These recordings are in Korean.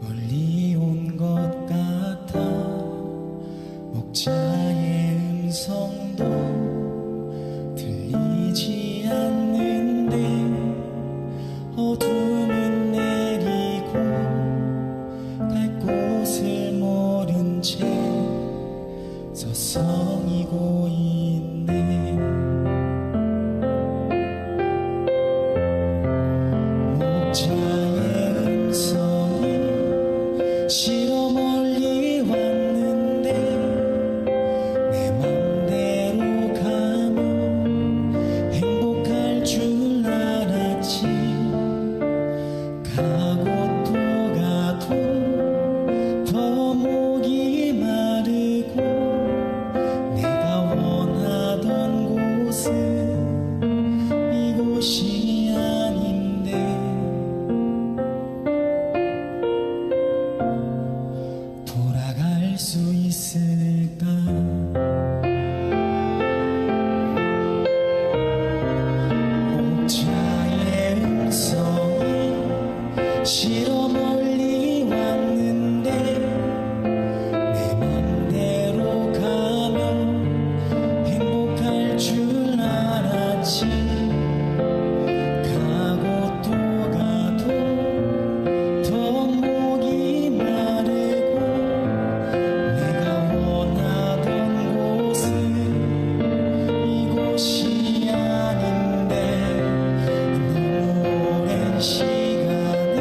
멀리 온 것 같아. 목자의 음성도 들리지 않는데 어둠은 내리고 갈 곳을 모른 채 서성이고 있네. 목자의 음성이 싫어 멀리 왔는데 내 맘대로 가면 행복할 줄 알았지. 가고 또 가도 더 목이 마르고 내가 원하던 곳은 이곳이 아닌데 돌아갈 수 있을까? 목자의 음성이 싫어 멀리 왔는데 내 맘대로 가면 행복할 줄 알았지. 가고 또 가도 더 목이 마르고 내가 원하던 곳은 이곳이 아닌데 너무 오랜 시간을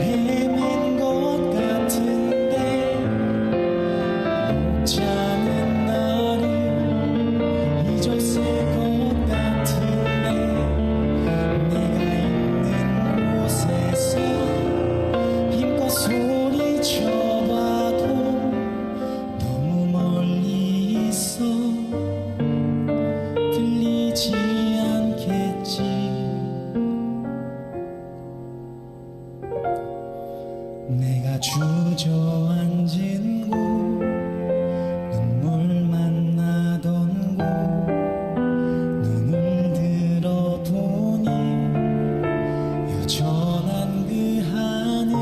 헤맨 것 같은데 목자는 나를 잊었을 것 같은데 내가 있는 곳에서 힘껏 소리쳐봐도 너무 멀리 있어 들리지 않겠지. 내가 주저앉은 곳 눈물만 나던 곳 눈을 들어보니 여전한 그 하늘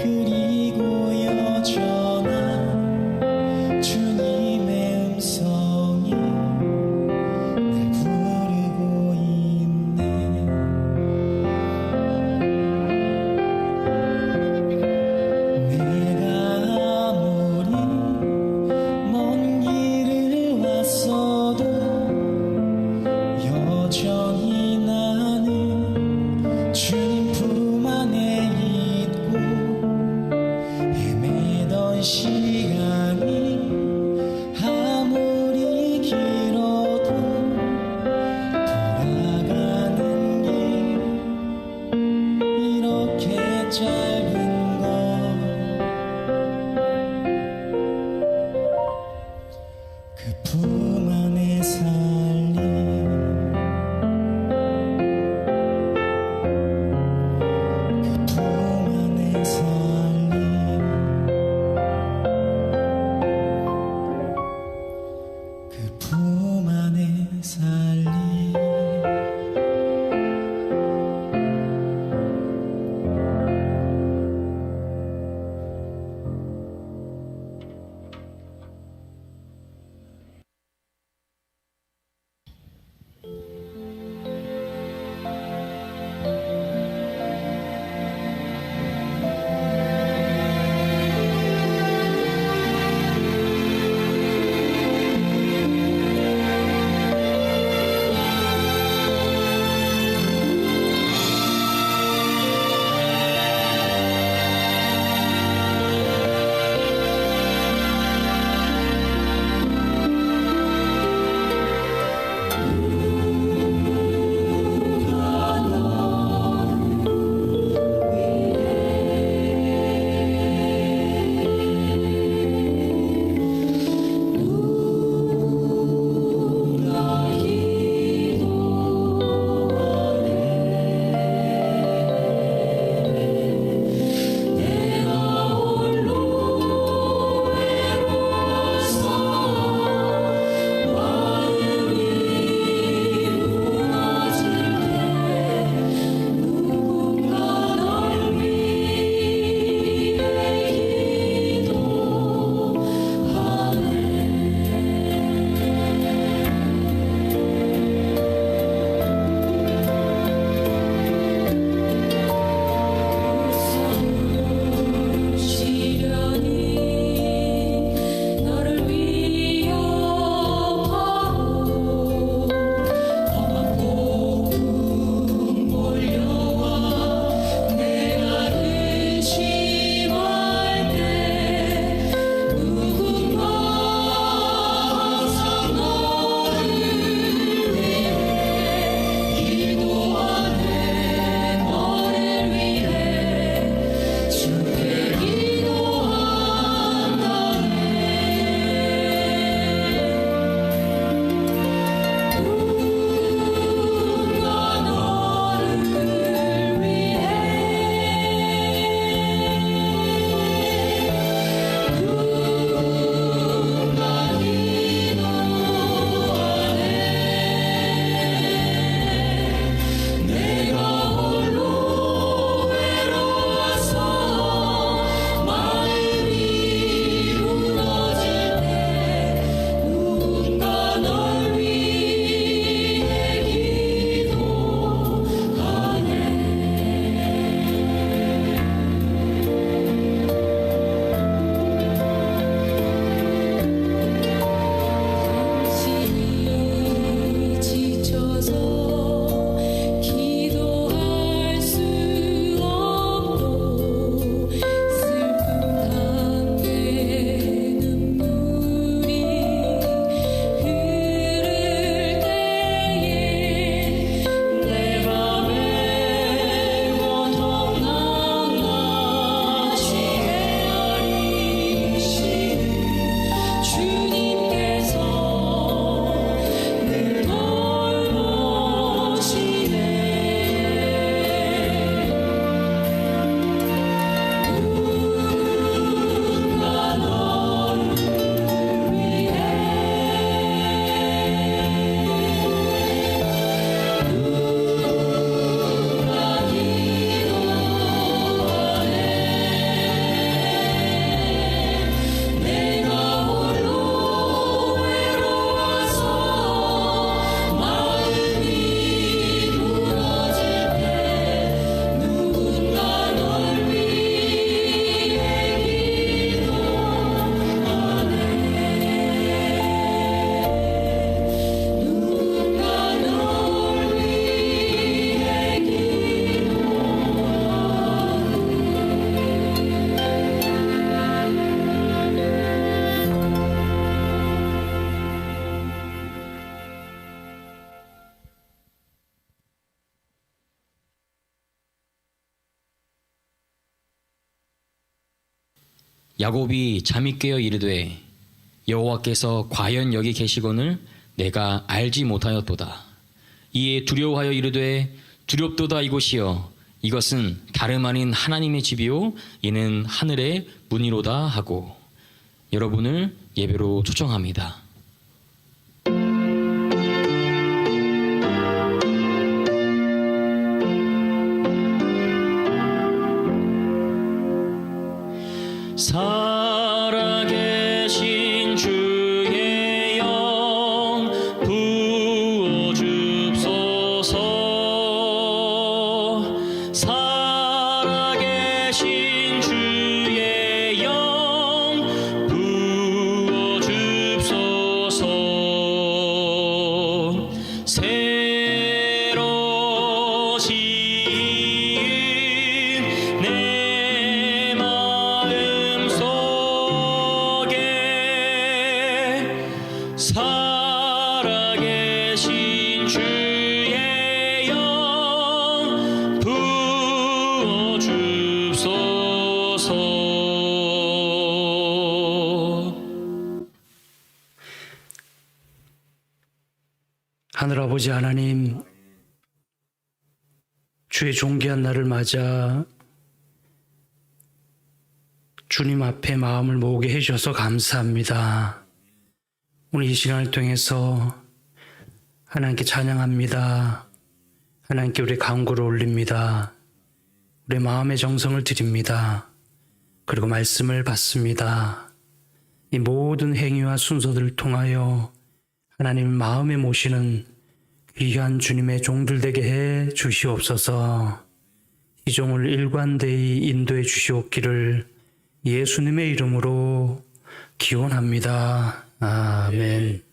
그리고 여전한 주님의 음성이 날 부르고 있네. 내가 아무리 먼 길을 왔어도 여전히 나는 주님 품 안에 있고 헤매던 시간이 아무리 길어도 돌아가는 길 이렇게 짧은 것 그 품 안에 살림 그 품 안에 살림 그 품 안에 살림 야곱이 잠이 깨어 이르되 여호와께서 과연 여기 계시거늘 내가 알지 못하였도다. 이에 두려워하여 이르되 두렵도다 이곳이여 이것은 다름 아닌 하나님의 집이요 이는 하늘의 문이로다 하고 여러분을 예배로 초청합니다. 살아계신 주의 영 부어줍소서. 살아계신 주의 영 부어줍소서. 새로 지은 내 마음 속에 살아계신 주의 영 부어줍소서. 하늘아버지 하나님, 주의 존귀한 날을 맞아 주님 앞에 마음을 모으게 해주셔서 감사합니다. 오늘 이 시간을 통해서 하나님께 찬양합니다. 하나님께 우리 간구를 올립니다. 우리 마음의 정성을 드립니다. 그리고 말씀을 받습니다. 이 모든 행위와 순서들을 통하여 하나님 마음에 모시는 귀한 주님의 종들 되게 해 주시옵소서. 이 종을 일관되이 인도해 주시옵기를 예수님의 이름으로 기원합니다. 아멘.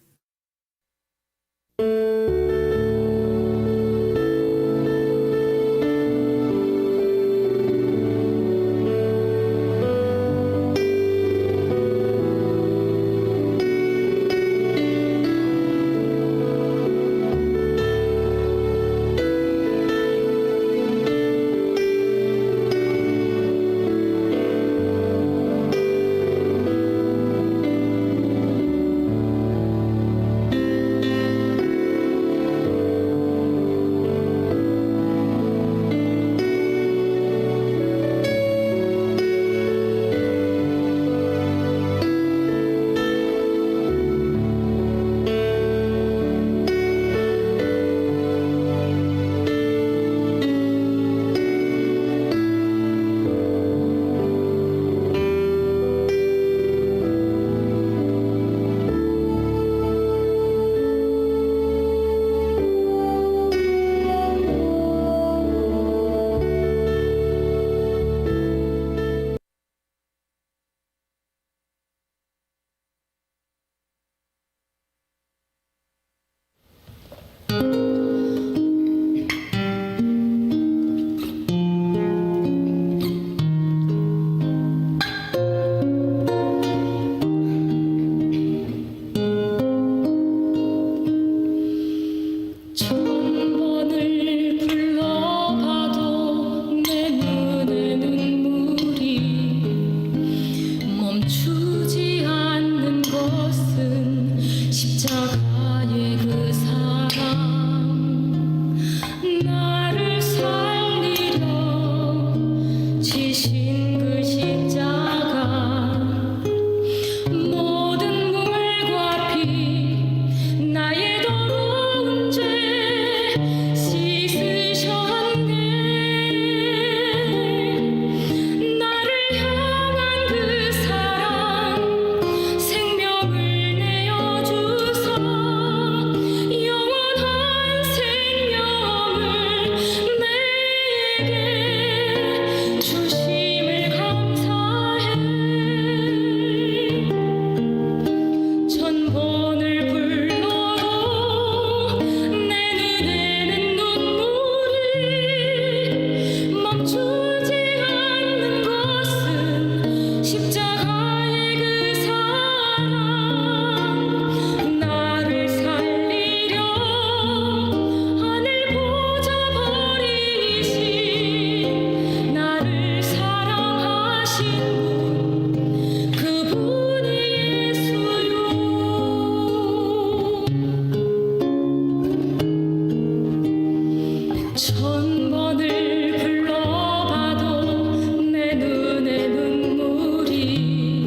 천 번을 불러봐도 내 눈에 눈물이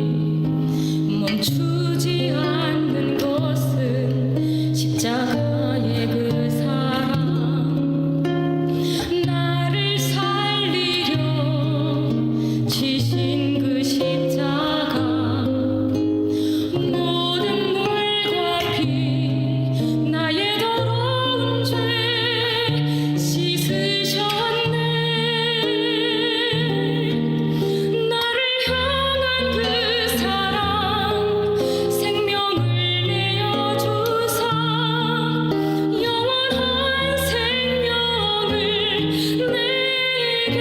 멈추지 않는 것은 십자가의 그 사랑 나를 살리려 지신 그 십자가 모든 물과 피 나의 더러운 죄 씻으셨네. 나를 향한 그 사랑 생명을 내어주사 영원한 생명을 내게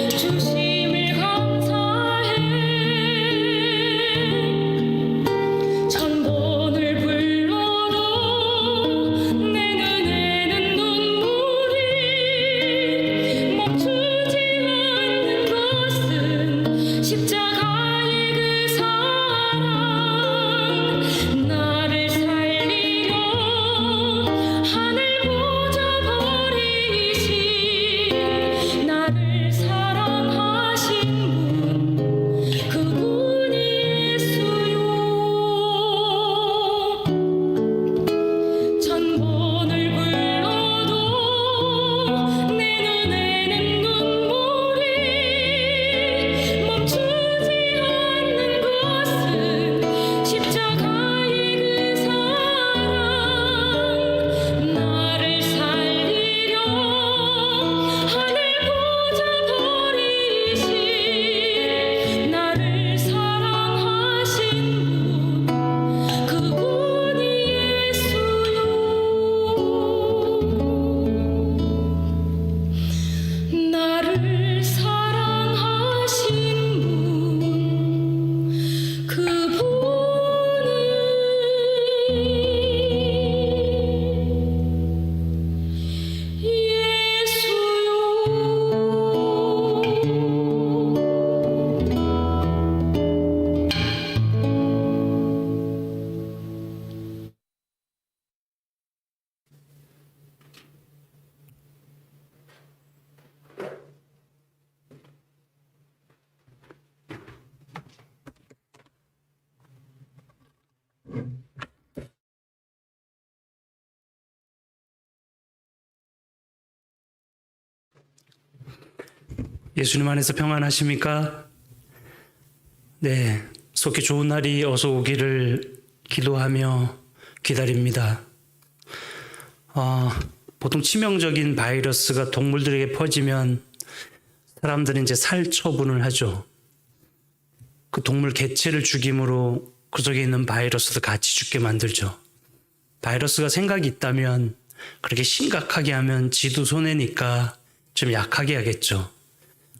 주심을 감사해. 천 번을 불러도 내 눈에는 눈물이 멈추지 않는 것은 십자가의 그 사랑 나를 살리려 하늘 보좌 버리신 나를 사랑하신 분 그분이 예수요. 천 번을 불러도 내 눈에는 눈물이 멈추지 않는 것은 십자가의 그 사랑 나를 살리려 하늘 보좌 버리신 나를 사랑하신 분 그분이 예수요. 나를 사랑하신 분 그분이 예수요. 예수님 안에서 평안하십니까? 네, 속히 좋은 날이 어서 오기를 기도하며 기다립니다. 보통 치명적인 바이러스가 동물들에게 퍼지면 사람들은 이제 살처분을 하죠. 그 동물 개체를 죽임으로 그 속에 있는 바이러스도 같이 죽게 만들죠. 바이러스가 생각이 있다면 그렇게 심각하게 하면 지도 손해니까 좀 약하게 하겠죠.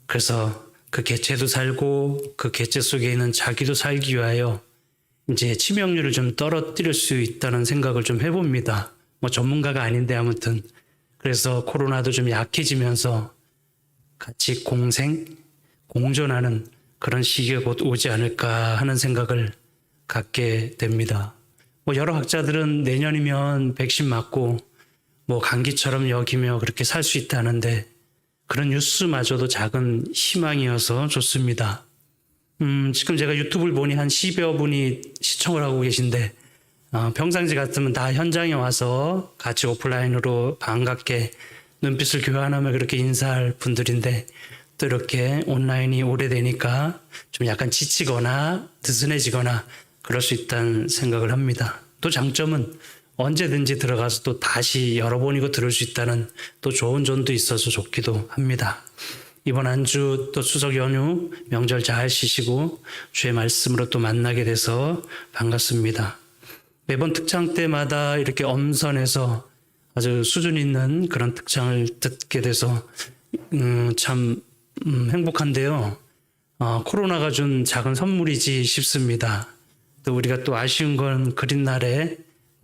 그래서 그 개체도 살고 그 개체 속에 있는 자기도 살기 위하여 이제 치명률을 좀 떨어뜨릴 수 있다는 생각을 좀 해봅니다. 뭐 전문가가 아닌데 아무튼 그래서 코로나도 좀 약해지면서 같이 공존하는 그런 시기가 곧 오지 않을까 하는 생각을 갖게 됩니다. 뭐 여러 학자들은 내년이면 백신 맞고 뭐 감기처럼 여기며 그렇게 살 수 있다는데 그런 뉴스마저도 작은 희망이어서 좋습니다. 지금 제가 유튜브를 보니 한 10여 분이 시청을 하고 계신데 평상시 같으면 다 현장에 와서 같이 오프라인으로 반갑게 눈빛을 교환하며 그렇게 인사할 분들인데 또 이렇게 온라인이 오래되니까 좀 약간 지치거나 느슨해지거나 그럴 수 있다는 생각을 합니다. 또 장점은 언제든지 들어가서 또 다시 여러 번이고 들을 수 있다는 또 좋은 점도 있어서 좋기도 합니다. 이번 한 주 또 추석 연휴 명절 잘 쉬시고 주의 말씀으로 또 만나게 돼서 반갑습니다. 매번 특창 때마다 이렇게 엄선해서 아주 수준 있는 그런 특창을 듣게 돼서 참 행복한데요. 코로나가 준 작은 선물이지 싶습니다. 또 우리가 또 아쉬운 건 그린 날에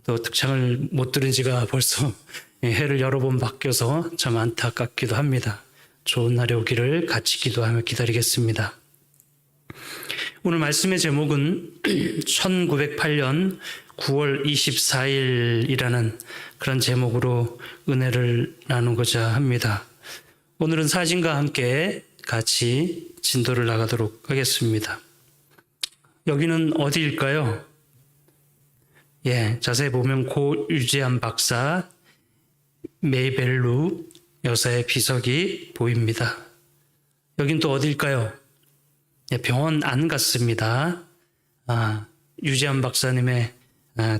또 특창을 못 들은 지가 벌써 해를 여러 번 바뀌어서 참 안타깝기도 합니다. 좋은 날이 오기를 같이 기도하며 기다리겠습니다. 오늘 말씀의 제목은 1908년 9월 24일이라는 그런 제목으로 은혜를 나누고자 합니다. 오늘은 사진과 함께 같이 진도를 나가도록 하겠습니다. 여기는 어디일까요? 자세히 보면 고 유지안 박사, 메이벨루 여사의 비석이 보입니다. 여긴 또 어디일까요? 병원 안 같습니다. 유지안 박사님의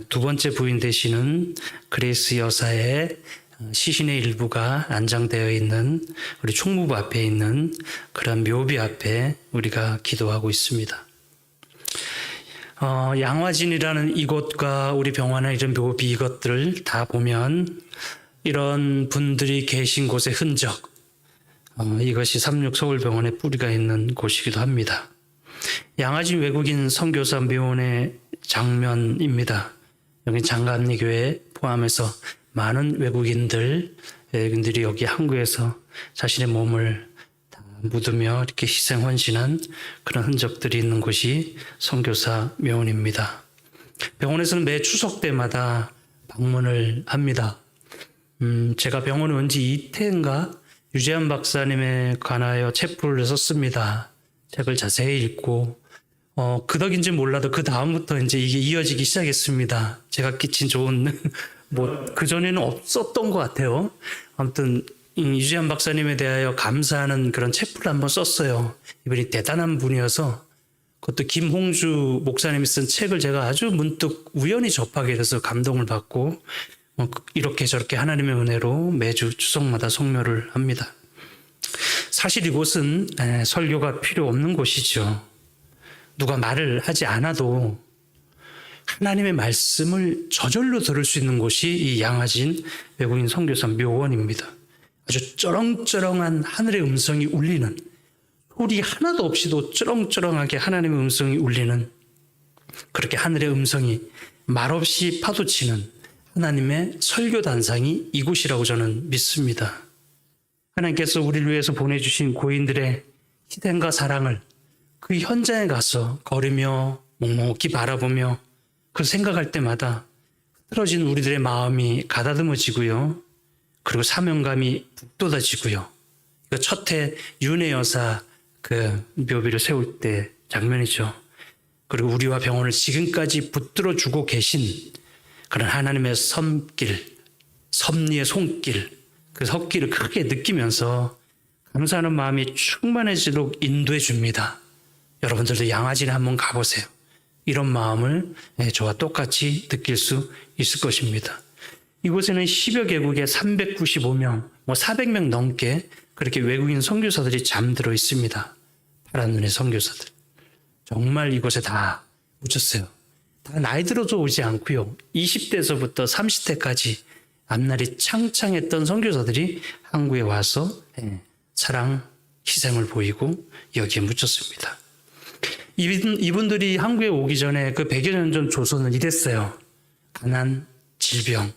두 번째 부인 되시는 그레이스 여사의 시신의 일부가 안장되어 있는 우리 총무부 앞에 있는 그런 묘비 앞에 우리가 기도하고 있습니다. 양화진이라는 이곳과 우리 병원의 이런 묘비 이것들을 다 보면 이런 분들이 계신 곳의 흔적, 이것이 36 서울병원의 뿌리가 있는 곳이기도 합니다. 양화진 외국인 선교사 묘원의 장면입니다. 여기 장감리교회 포함해서 많은 외국인들이 여기 한국에서 자신의 몸을 다 묻으며 이렇게 희생 헌신한 그런 흔적들이 있는 곳이 선교사 묘원입니다. 병원에서는 매 추석 때마다 방문을 합니다. 제가 병원에 온 지 이태인가 유재한 박사님에 관하여 책풀을 썼습니다. 책을 자세히 읽고 그 덕인지 몰라도 그 다음부터 이제 이게 이어지기 시작했습니다. 제가 끼친 좋은 그전에는 없었던 것 같아요. 아무튼 유재한 박사님에 대하여 감사하는 그런 책풀을 한번 썼어요. 이분이 대단한 분이어서 그것도 김홍주 목사님이 쓴 책을 제가 아주 문득 우연히 접하게 돼서 감동을 받고 이렇게 저렇게 하나님의 은혜로 매주 추석마다 성묘를 합니다. 사실 이곳은 설교가 필요 없는 곳이죠. 누가 말을 하지 않아도 하나님의 말씀을 저절로 들을 수 있는 곳이 이 양화진 외국인 선교사 묘원입니다. 아주 쩌렁쩌렁한 하늘의 음성이 울리는, 소리 하나도 없이도 쩌렁쩌렁하게 하나님의 음성이 울리는, 그렇게 하늘의 음성이 말없이 파도치는 하나님의 설교 단상이 이곳이라고 저는 믿습니다. 하나님께서 우리를 위해서 보내주신 고인들의 희생과 사랑을 그 현장에 가서 걸으며 묵묵히 바라보며 그 생각할 때마다 흐트러진 우리들의 마음이 가다듬어지고요. 그리고 사명감이 북돋아지고요. 이거 첫해 윤혜 여사 그 묘비를 세울 때 장면이죠. 그리고 우리와 병원을 지금까지 붙들어 주고 계신 그런 하나님의 섬길, 섭리의 손길, 그 섭길을 크게 느끼면서 감사하는 마음이 충만해지도록 인도해 줍니다. 여러분들도 양화진에 한번 가보세요. 이런 마음을 저와 똑같이 느낄 수 있을 것입니다. 이곳에는 10여 개국의 395명, 400명 넘게 그렇게 외국인 선교사들이 잠들어 있습니다. 파란 눈의 선교사들. 정말 이곳에 다 묻혔어요. 다 나이 들어서 오지 않고요. 20대에서부터 30대까지 앞날이 창창했던 선교사들이 한국에 와서 사랑, 희생을 보이고 여기에 묻혔습니다. 이분들이 한국에 오기 전에 그 100여 년 전 조선은 이랬어요. 가난, 질병,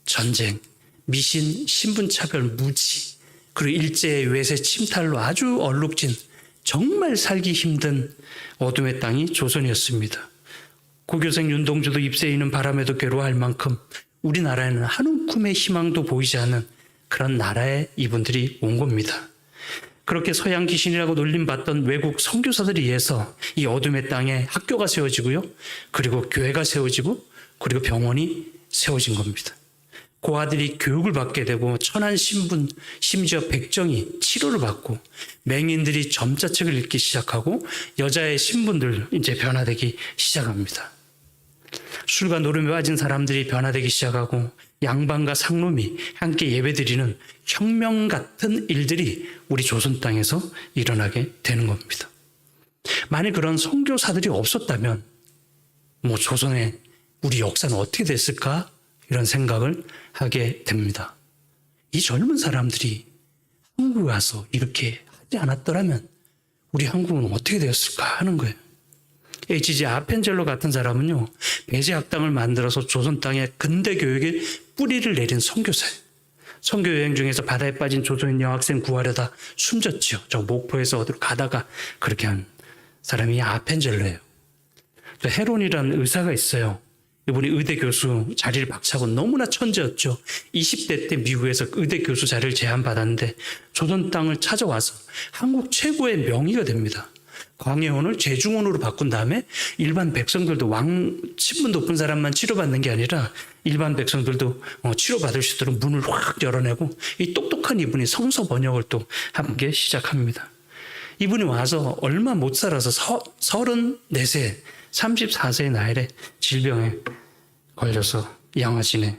전쟁, 미신, 신분차별, 무지, 그리고 일제의 외세 침탈로 아주 얼룩진 정말 살기 힘든 어둠의 땅이 조선이었습니다. 고교생 윤동주도 잎새이는 바람에도 괴로워할 만큼 우리나라에는 한 움큼의 희망도 보이지 않는 그런 나라에 이분들이 온 겁니다. 그렇게 서양 귀신이라고 놀림받던 외국 선교사들에 의해서 이 어둠의 땅에 학교가 세워지고요. 그리고 교회가 세워지고 그리고 병원이 세워진 겁니다. 고아들이 교육을 받게 되고 천한 신분, 심지어 백정이 치료를 받고 맹인들이 점자책을 읽기 시작하고 여자의 신분들 이제 변화되기 시작합니다. 술과 노름에 빠진 사람들이 변화되기 시작하고 양반과 상놈이 함께 예배드리는 혁명 같은 일들이 우리 조선 땅에서 일어나게 되는 겁니다. 만약 그런 선교사들이 없었다면 조선의 우리 역사는 어떻게 됐을까? 이런 생각을 하게 됩니다. 이 젊은 사람들이 한국에 와서 이렇게 하지 않았더라면 우리 한국은 어떻게 되었을까 하는 거예요. H.G. 아펜젤로 같은 사람은요, 배제학당을 만들어서 조선 땅에 근대 교육의 뿌리를 내린 선교사예요. 선교 여행 중에서 바다에 빠진 조선인 여학생 구하려다 숨졌죠. 저 목포에서 어디로 가다가 그렇게 한 사람이 아펜젤로예요. 또 헤론이라는 의사가 있어요. 이분이 의대 교수 자리를 박차고 너무나 천재였죠. 20대 때 미국에서 의대 교수 자리를 제안받았는데 조선 땅을 찾아와서 한국 최고의 명의가 됩니다. 광해원을 재중원으로 바꾼 다음에 일반 백성들도 왕 신분 높은 사람만 치료받는 게 아니라 일반 백성들도 치료받을 수 있도록 문을 확 열어내고 이 똑똑한 이분이 성서 번역을 또 함께 시작합니다. 이분이 와서 얼마 못 살아서 34세, 34세의 나이에 질병에 걸려서 양화진에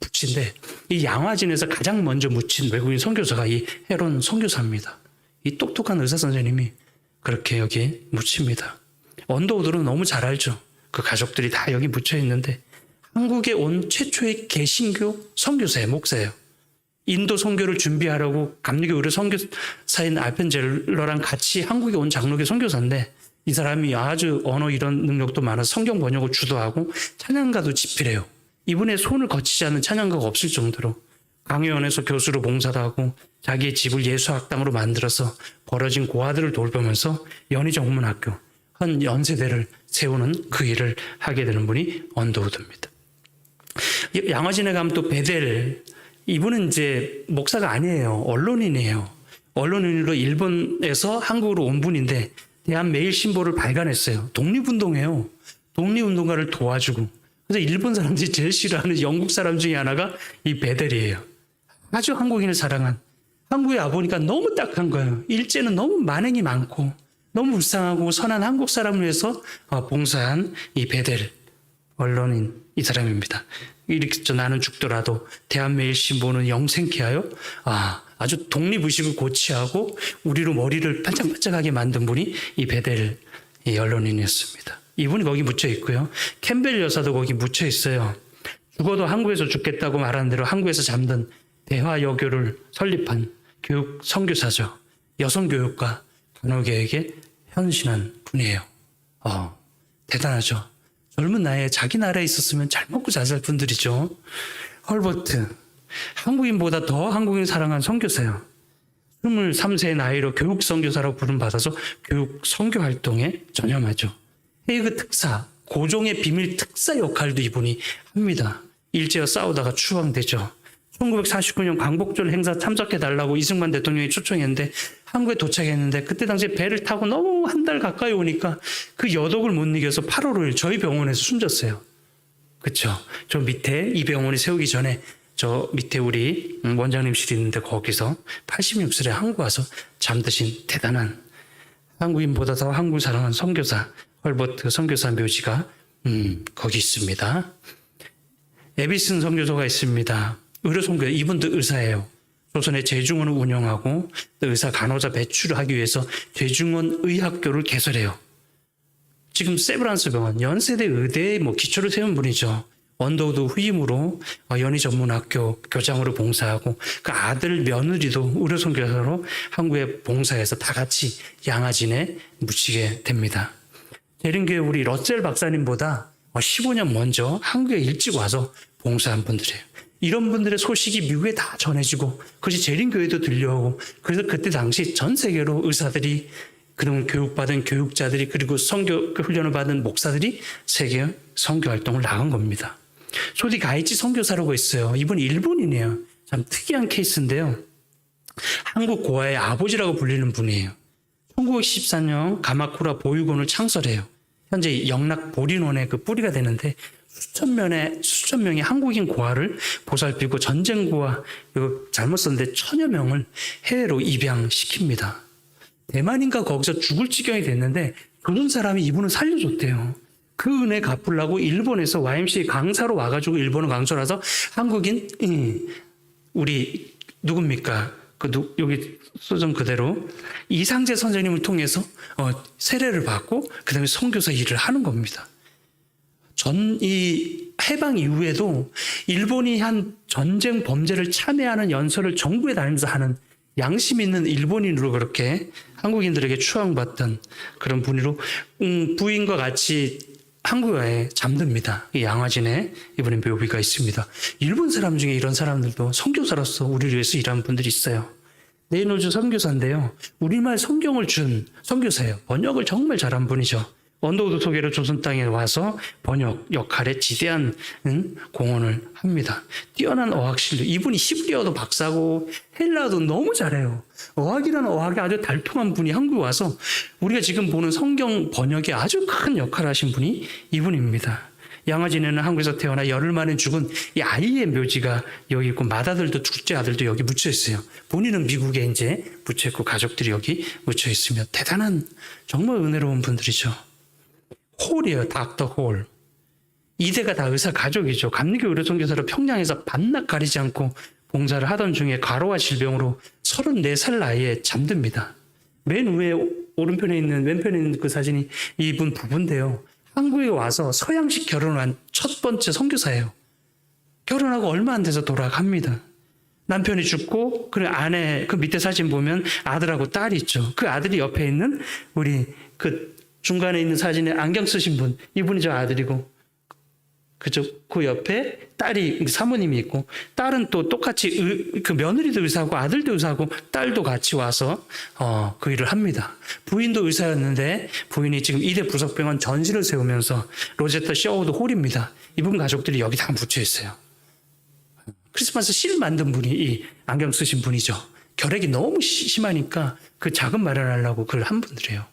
묻힌데 이 양화진에서 가장 먼저 묻힌 외국인 선교사가 이 헤론 선교사입니다. 이 똑똑한 의사 선생님이 그렇게 여기 묻힙니다. 언더우드는 너무 잘 알죠. 그 가족들이 다 여기 묻혀 있는데 한국에 온 최초의 개신교 선교사예요. 목사예요. 인도 선교를 준비하려고 감리교 의료 선교사인 알펜젤러랑 같이 한국에 온 장로교 선교사인데 이 사람이 아주 언어 이런 능력도 많아서 성경 번역을 주도하고 찬양가도 집필해요. 이분의 손을 거치지 않는 찬양가가 없을 정도로 강의원에서 교수로 봉사도 하고 자기의 집을 예수학당으로 만들어서 벌어진 고아들을 돌보면서 연희정문학교 한 연세대를 세우는 그 일을 하게 되는 분이 언더우드입니다. 양화진에 가면 또 베델, 이분은 이제 목사가 아니에요. 언론인이에요. 언론인으로 일본에서 한국으로 온 분인데 대한매일신보를 발간했어요. 독립운동해요. 독립운동가를 도와주고. 그래서 일본 사람들이 제일 싫어하는 영국 사람 중에 하나가 이 베델이에요. 아주 한국인을 사랑한. 한국에 와보니까 너무 딱한 거예요. 일제는 너무 만행이 많고 너무 불쌍하고 선한 한국 사람을 위해서 봉사한 이 베델 언론인 이 사람입니다. 이렇게 나는 죽더라도 대한매일신보는 영생케 하여 아주 독립의식을 고취하고 우리로 머리를 반짝반짝하게 만든 분이 이 베델 이 언론인이었습니다. 이분이 거기 묻혀 있고요. 캠벨 여사도 거기 묻혀 있어요. 죽어도 한국에서 죽겠다고 말한 대로 한국에서 잠든 대화여교를 설립한 교육 선교사죠. 여성교육과 간호계에게 헌신한 분이에요. 대단하죠. 젊은 나이에 자기 나라에 있었으면 잘 먹고 잘 살 분들이죠. 헐버트, 한국인보다 더 한국인 사랑한 선교사예요. 23세의 나이로 교육 선교사라고 부름받아서 교육 선교 활동에 전념하죠. 헤이그 특사, 고종의 비밀 특사 역할도 이분이 합니다. 일제와 싸우다가 추방되죠. 1949년 광복절 행사 참석해달라고 이승만 대통령이 초청했는데 한국에 도착했는데 그때 당시에 배를 타고 너무 한 달 가까이 오니까 그 여독을 못 이겨서 8월 5일 저희 병원에서 숨졌어요. 그렇죠. 저 밑에 이 병원이 세우기 전에 저 밑에 우리 원장님실이 있는데 거기서 86살에 한국 와서 잠드신 대단한 한국인보다 더 한국을 사랑한 선교사 헐버트 선교사 묘지가 거기 있습니다. 에비슨 선교소가 있습니다. 의료선교, 이분도 의사예요. 조선의 재중원을 운영하고 또 의사 간호자 배출을 하기 위해서 재중원 의학교를 개설해요. 지금 세브란스 병원, 연세대 의대의 기초를 세운 분이죠. 언더우드 후임으로 연희전문학교 교장으로 봉사하고 그 아들 며느리도 의료선교사로 한국에 봉사해서 다 같이 양화진에 묻히게 됩니다. 대림교회 우리 러셀 박사님보다 15년 먼저 한국에 일찍 와서 봉사한 분들이에요. 이런 분들의 소식이 미국에 다 전해지고 그것이 재림교회도 들려오고 그래서 그때 당시 전 세계로 의사들이 그동안 교육받은 교육자들이 그리고 선교 훈련을 받은 목사들이 세계 선교 활동을 나간 겁니다. 소디 가이치 선교사라고 있어요. 이분 일본인이에요. 참 특이한 케이스인데요. 한국 고아의 아버지라고 불리는 분이에요. 1914년 가마쿠라 보육원을 창설해요. 현재 영락 보린원의 그 뿌리가 되는데 수천 명의 한국인 고아를 보살피고 전쟁 고아, 이거 잘못 썼는데 1000여 명을 해외로 입양시킵니다. 대만인가 거기서 죽을 지경이 됐는데 조선 사람이 이분을 살려줬대요. 그 은혜 갚으려고 일본에서 YMCA 강사로 와가지고 일본어 강사로 와서 한국인 우리 누굽니까? 여기 소정 그대로 이상재 선생님을 통해서 세례를 받고 그 다음에 선교사 일을 하는 겁니다. 이 해방 이후에도 일본이 한 전쟁 범죄를 참여하는 연설을 정부에 다니면서 하는 양심 있는 일본인으로 그렇게 한국인들에게 추앙받던 그런 분으로 부인과 같이 한국에 잠듭니다. 이 양화진에 이분의 묘비가 있습니다. 일본 사람 중에 이런 사람들도 선교사로서 우리를 위해서 일하는 분들이 있어요. 네이노즈 선교사인데요. 우리말 성경을 준 선교사예요. 번역을 정말 잘한 분이죠. 언더우드 소개로 조선 땅에 와서 번역 역할에 지대한 공헌을 합니다. 뛰어난 어학실력. 이분이 히브리어도 박사고 헬라어도 너무 잘해요. 어학이라는 어학이 아주 달통한 분이 한국에 와서 우리가 지금 보는 성경 번역에 아주 큰 역할을 하신 분이 이분입니다. 양아지네는 한국에서 태어나 열흘 만에 죽은 이 아이의 묘지가 여기 있고 맏아들도 둘째 아들도 여기 묻혀 있어요. 본인은 미국에 이제 묻혀 있고 가족들이 여기 묻혀 있으며 대단한 정말 은혜로운 분들이죠. 홀이에요. 닥터 홀. 이대가 다 의사 가족이죠. 감리교 의료선교사로 평양에서 밤낮 가리지 않고 봉사를 하던 중에 과로와 질병으로 34살 나이에 잠듭니다. 맨 위에 오른편에 있는 왼편에 있는 그 사진이 이분 부부인데요. 한국에 와서 서양식 결혼을 한 첫 번째 선교사예요. 결혼하고 얼마 안 돼서 돌아갑니다. 남편이 죽고 그 아내 그 밑에 사진 보면 아들하고 딸이 있죠. 그 아들이 옆에 있는 우리 그 중간에 있는 사진에 안경 쓰신 분, 이분이 저 아들이고 그쪽 그 옆에 딸이 사모님이 있고 딸은 또 똑같이 그 며느리도 의사고 아들도 의사고 딸도 같이 와서 그 일을 합니다. 부인도 의사였는데 부인이 지금 이대 부석병원 전시를 세우면서 로제타 셔우드 홀입니다. 이분 가족들이 여기 다 묻혀 있어요. 크리스마스 실 만든 분이 이 안경 쓰신 분이죠. 결핵이 너무 심하니까 그 자금 마련하려고 그걸 한 분들이에요.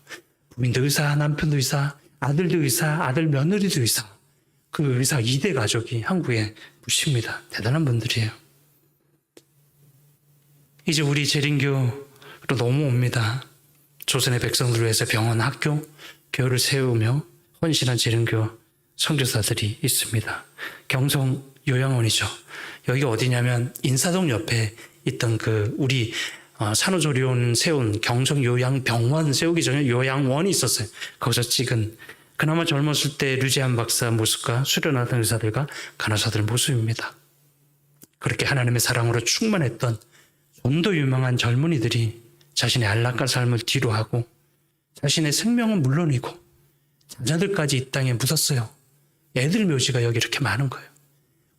부인도 의사, 남편도 의사, 아들도 의사, 아들 며느리도 의사. 그 의사 2대 가족이 한국에 묻힙니다. 대단한 분들이에요. 이제 우리 재림교로 넘어옵니다. 조선의 백성들을 위해서 병원, 학교, 교회를 세우며 헌신한 재림교 선교사들이 있습니다. 경성 요양원이죠. 여기가 어디냐면 인사동 옆에 있던 그 우리 산후조리원 세운 경성 요양병원 세우기 전에 요양원이 있었어요. 거기서 찍은 그나마 젊었을 때 류지한 박사 모습과 수련하던 의사들과 간호사들 모습입니다. 그렇게 하나님의 사랑으로 충만했던 좀더 유명한 젊은이들이 자신의 안락한 삶을 뒤로하고 자신의 생명은 물론이고 자녀들까지 이 땅에 묻었어요. 애들 묘지가 여기 이렇게 많은 거예요.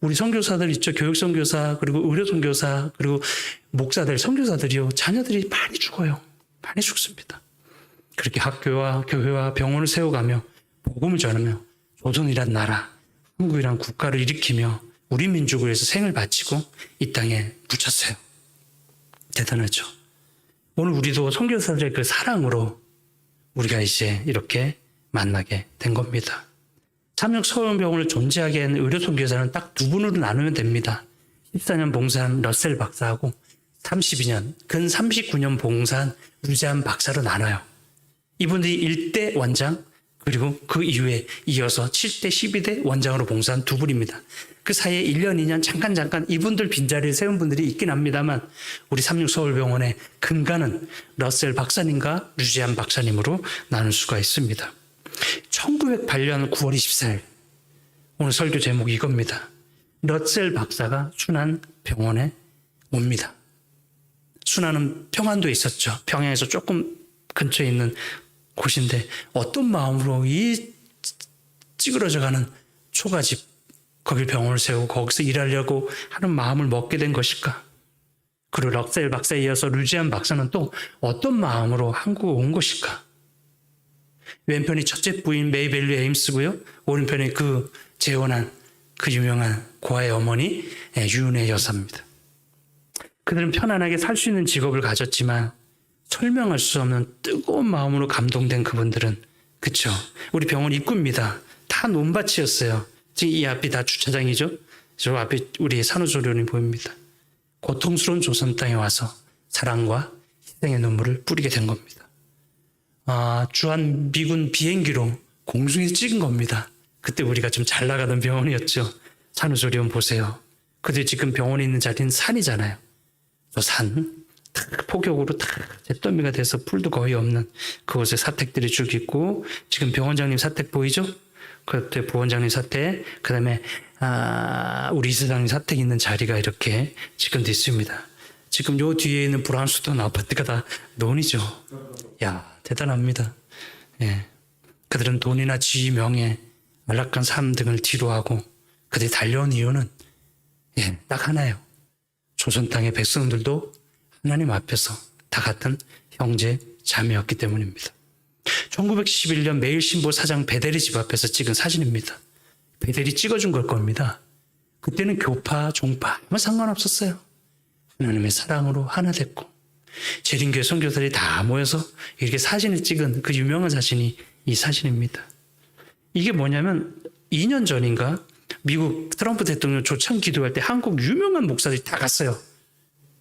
우리 선교사들 있죠. 교육선교사 그리고 의료선교사 그리고 목사들 선교사들이요. 자녀들이 많이 죽어요. 많이 죽습니다. 그렇게 학교와 교회와 병원을 세워가며 복음을 전하며 조선이란 나라, 한국이란 국가를 일으키며 우리 민족을 위해서 생을 바치고 이 땅에 묻혔어요. 대단하죠. 오늘 우리도 선교사들의 그 사랑으로 우리가 이제 이렇게 만나게 된 겁니다. 삼육서울병원을 존재하게 한 의료선교사는 딱 두 분으로 나누면 됩니다. 14년 봉사한 러셀 박사하고 32년, 근 39년 봉사한 류지한 박사로 나눠요. 이분들이 1대 원장, 그리고 그 이후에 이어서 7대, 12대 원장으로 봉사한 두 분입니다. 그 사이에 1년, 2년 잠깐 이분들 빈자리를 세운 분들이 있긴 합니다만 우리 삼육서울병원의 근간은 러셀 박사님과 류지한 박사님으로 나눌 수가 있습니다. 1908년 9월 24일 오늘 설교 제목이 이겁니다. 러셀 박사가 순안병원에 옵니다. 순안은 평안도에 있었죠. 평양에서 조금 근처에 있는 곳인데 어떤 마음으로 이 찌그러져가는 초가집 거길 병원을 세우고 거기서 일하려고 하는 마음을 먹게 된 것일까? 그리고 럭셀 박사에 이어서 류지한 박사는 또 어떤 마음으로 한국에 온 것일까? 왼편이 첫째 부인 메이벨리 에임스고요. 오른편이 그 재혼한 그 유명한 고아의 어머니 유은혜 여사입니다. 그들은 편안하게 살 수 있는 직업을 가졌지만 설명할 수 없는 뜨거운 마음으로 감동된 그분들은 그쵸? 우리 병원 입구입니다. 다 논밭이었어요. 지금 이 앞이 다 주차장이죠? 저 앞에 우리 산후조리원이 보입니다. 고통스러운 조선 땅에 와서 사랑과 희생의 눈물을 뿌리게 된 겁니다. 주한 미군 비행기로 공중에서 찍은 겁니다. 그때 우리가 좀 잘 나가던 병원이었죠. 산후조리원 보세요. 그들 지금 병원에 있는 자리는 산이잖아요. 저 산, 폭격으로 다 잿더미가 돼서 풀도 거의 없는 그곳에 사택들이 쭉 있고 지금 병원장님 사택 보이죠? 그때 부원장님 사택, 그 다음에 우리 이사장님 사택 있는 자리가 이렇게 지금도 있습니다. 지금 요 뒤에 있는 브라운스톤 아파트가 다 논이죠. 야, 대단합니다. 예. 그들은 돈이나 지위, 명예, 안락한 삶 등을 뒤로하고 그들이 달려온 이유는 딱 하나예요. 조선 땅의 백성들도 하나님 앞에서 다 같은 형제 자매였기 때문입니다. 1971년 매일신보 사장 베델이 집 앞에서 찍은 사진입니다. 베델이 찍어준 걸 겁니다. 그때는 교파, 종파 아무 상관없었어요. 하나님의 사랑으로 하나 됐고 재림교회 선교사들이 다 모여서 이렇게 사진을 찍은 그 유명한 사진이 이 사진입니다. 이게 뭐냐면 2년 전인가 미국 트럼프 대통령 초청 기도할 때 한국 유명한 목사들이 다 갔어요.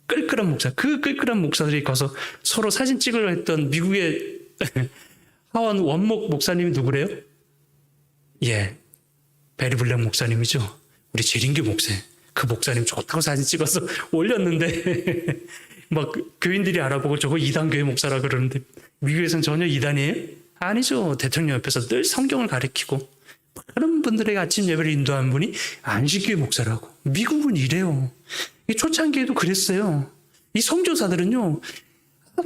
끌끌한 목사. 그 끌끌한 목사들이 가서 서로 사진 찍으려 했던 미국의 하원 원목 목사님이 누구래요? 예, 베리 블랙 목사님이죠. 우리 재림교 목사. 그 목사님 좋다고 사진 찍어서 올렸는데 막 교인들이 알아보고 저거 이단교회 목사라 그러는데 미국에서는 전혀 이단이에요? 아니죠. 대통령 옆에서 늘 성경을 가르치고 많은 분들에게 아침 예배를 인도한 분이 안식교회 목사라고. 미국은 이래요. 이 초창기에도 그랬어요. 이 선교사들은요.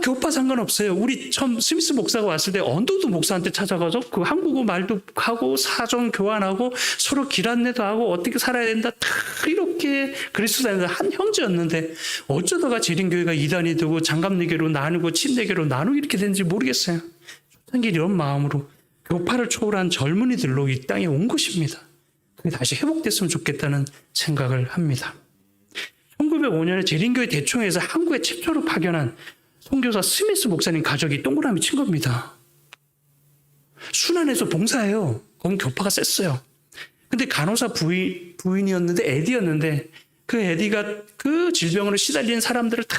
교파 상관없어요. 우리 처음 스미스 목사가 왔을 때 언더우드 목사한테 찾아가서 그 한국어 말도 하고 사정 교환하고 서로 길 안내도 하고 어떻게 살아야 된다 다 이렇게 그리스도인들 한 형제였는데 어쩌다가 재림교회가 이단이 되고 장갑내교로 나누고 침내교로 나누고 이렇게 됐는지 모르겠어요. 초창기 이런 마음으로 교파를 초월한 젊은이들로 이 땅에 온 것입니다. 그게 다시 회복됐으면 좋겠다는 생각을 합니다. 1905년에 재림교회 대총회에서 한국에 최초로 파견한 선교사 스미스 목사님 가족이 동그라미 친 겁니다. 순안에서 봉사해요. 거긴 교파가 셌어요. 근데 간호사 부인이었는데 에디였는데 그 에디가 그 질병으로 시달리는 사람들을 다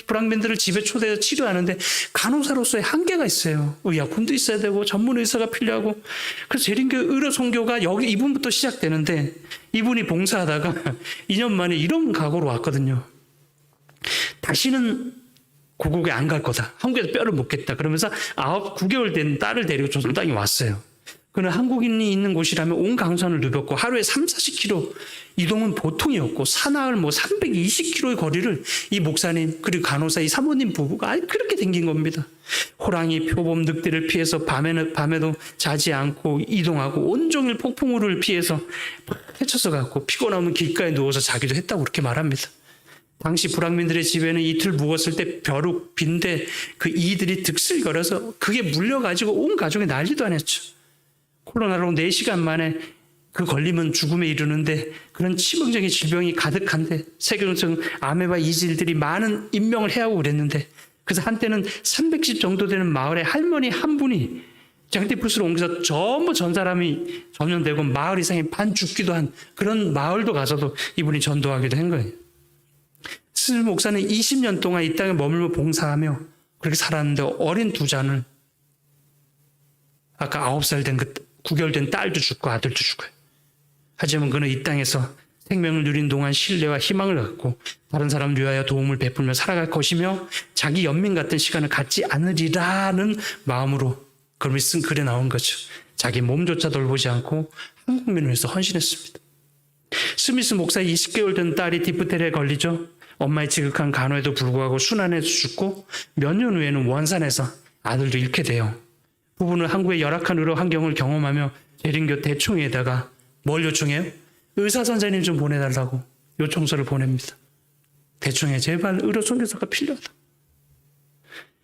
불황민들을 집에 초대해서 치료하는데 간호사로서의 한계가 있어요. 의약품도 있어야 되고 전문 의사가 필요하고 그래서 재림교 의료 선교가 여기 이분부터 시작되는데 이분이 봉사하다가 2년 만에 이런 각오로 왔거든요. 다시는 고국에 안 갈 거다. 한국에서 뼈를 묻겠다. 그러면서 9개월 된 딸을 데리고 조선 땅에 왔어요. 그는 한국인이 있는 곳이라면 온 강산을 누볐고 하루에 30-40km 이동은 보통이었고 사나흘 320km의 거리를 이 목사님 그리고 간호사 이 사모님 부부가 그렇게 댕긴 겁니다. 호랑이, 표범, 늑대를 피해서 밤에도 자지 않고 이동하고 온종일 폭풍우를 피해서 헤쳐서 갔고 피곤하면 길가에 누워서 자기도 했다고 그렇게 말합니다. 당시 불황민들의 집에는 이틀 묵었을 때 벼룩, 빈대 그 이들이 득실거려서 그게 물려가지고 온 가족이 난리도 안 했죠. 코로나로 4시간 만에 그 걸리면 죽음에 이르는데 그런 치명적인 질병이 가득한데 세균성 아메바 이질들이 많은 인명을 해하고 그랬는데 그래서 한때는 310 정도 되는 마을에 할머니 한 분이 장티푸스로 옮겨서 전부 전 사람이 전염되고 마을 이상이 반 죽기도 한 그런 마을도 가서도 이분이 전도하기도 한 거예요. 스미스 목사는 20년 동안 이 땅에 머물며 봉사하며 그렇게 살았는데 어린 두 잔을 아까 9살 된 9개월 된 딸도 죽고 아들도 죽어요. 하지만 그는 이 땅에서 생명을 누린 동안 신뢰와 희망을 갖고 다른 사람을 위하여 도움을 베풀며 살아갈 것이며 자기 연민 같은 시간을 갖지 않으리라는 마음으로 그럼이 쓴 글에 나온 거죠. 자기 몸조차 돌보지 않고 한국민을 위해서 헌신했습니다. 스미스 목사의 20개월 된 딸이 디프테리아에 걸리죠. 엄마의 지극한 간호에도 불구하고 순환에서 죽고 몇 년 후에는 원산에서 아들도 잃게 돼요. 부부는 한국의 열악한 의료 환경을 경험하며 재림교 대총회에다가 뭘 요청해요? 의사 선생님 좀 보내달라고 요청서를 보냅니다. 대총회 제발 의료 선교사가 필요하다.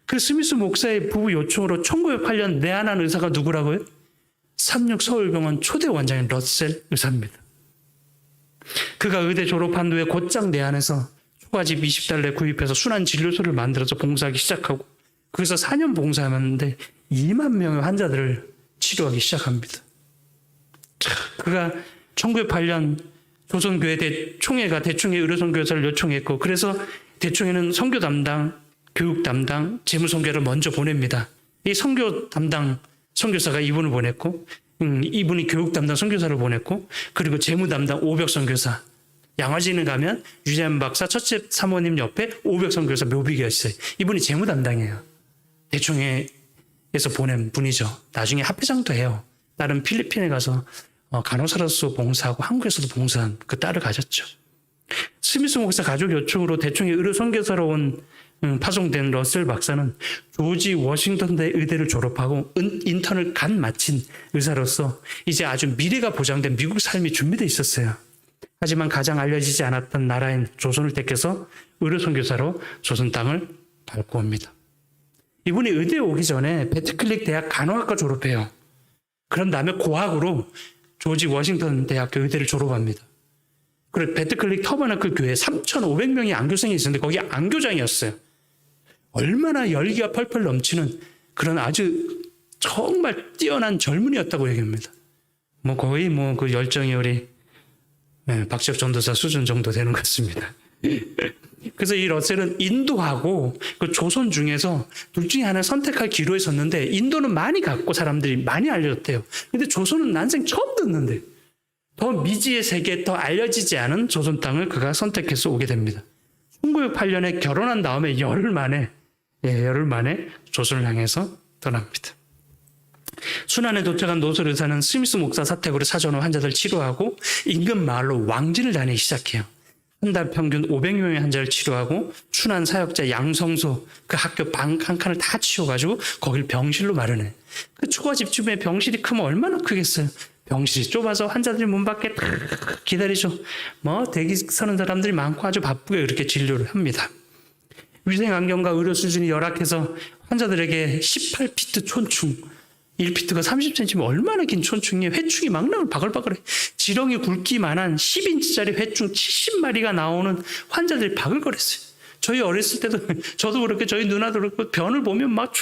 그 스미스 목사의 부부 요청으로 1908년 내한한 의사가 누구라고요? 36 서울병원 초대 원장인 러셀 의사입니다. 그가 의대 졸업한 후에 곧장 내한해서 초가집 20달러 구입해서 순환 진료소를 만들어서 봉사하기 시작하고 그래서 4년 봉사하는데 2만 명의 환자들을 치료하기 시작합니다. 그가 1908년 조선교회 대총회가 대총회 의료선교사를 요청했고 그래서 대총회는 선교 담당, 교육 담당, 재무선교를 먼저 보냅니다. 이 선교 담당 선교사가 이분을 보냈고 이분이 교육 담당 선교사를 보냈고 그리고 재무 담당 오벽 선교사 양화진을 가면 유재한 박사 첫째 사모님 옆에 오벽 선교사 묘비가 있어요. 이분이 재무 담당이에요. 대총회에서 보낸 분이죠. 나중에 합회장도 해요. 딸은 필리핀에 가서 간호사로서 봉사하고 한국에서도 봉사한 그 딸을 가졌죠. 스미스 목사 가족 요청으로 대총회 의료 선교사로 온 파송된 러셀 박사는 조지 워싱턴대 의대를 졸업하고 인턴을 간 마친 의사로서 이제 아주 미래가 보장된 미국 삶이 준비되어 있었어요. 하지만 가장 알려지지 않았던 나라인 조선을 택해서 의료 선교사로 조선 땅을 밟고 옵니다. 이분이 의대에 오기 전에 베트클릭 대학 간호학과 졸업해요. 그런 다음에 고학으로 조지 워싱턴 대학교 의대를 졸업합니다. 그리고 베트클릭 터버너클 교회에 3,500명의 안교생이 있었는데 거기 안교장이었어요. 얼마나 열기가 펄펄 넘치는 그런 아주 정말 뛰어난 젊은이였다고 얘기합니다. 뭐 거의 뭐 그 열정이 우리 박지혁 전도사 수준 정도 되는 것 같습니다. 그래서 이 러셀은 인도하고 그 조선 중에서 둘 중에 하나 선택할 기로에 섰는데 인도는 많이 갔고 사람들이 많이 알려졌대요. 근데 조선은 난생 처음 듣는데 더 미지의 세계에 더 알려지지 않은 조선 땅을 그가 선택해서 오게 됩니다. 1968년에 결혼한 다음에 열흘 만에 조선을 향해서 떠납니다. 순안에 도착한 노설 의사는 스미스 목사 사택으로 사전 후 환자들 치료하고 인근 마을로 왕진을 다니기 시작해요. 한 달 평균 500명의 환자를 치료하고 춘안 사역자 양성소 그 학교 방 한 칸을 다 치워가지고 거길 병실로 마련해. 그 초가집 주변에 병실이 크면 얼마나 크겠어요. 병실이 좁아서 환자들이 문 밖에 딱 기다리죠. 뭐 대기 서는 사람들이 많고 아주 바쁘게 그렇게 진료를 합니다. 위생 안경과 의료 수준이 열악해서 환자들에게 18피트 촌충 1피트가 30cm면 얼마나 긴 촌충이에요. 회충이 막 나오면 바글바글해. 지렁이 굵기만한 10인치짜리 회충 70마리가 나오는 환자들이 바글거렸어요. 저희 어렸을 때도 저도 그렇고 저희 누나도 그렇고 변을 보면 막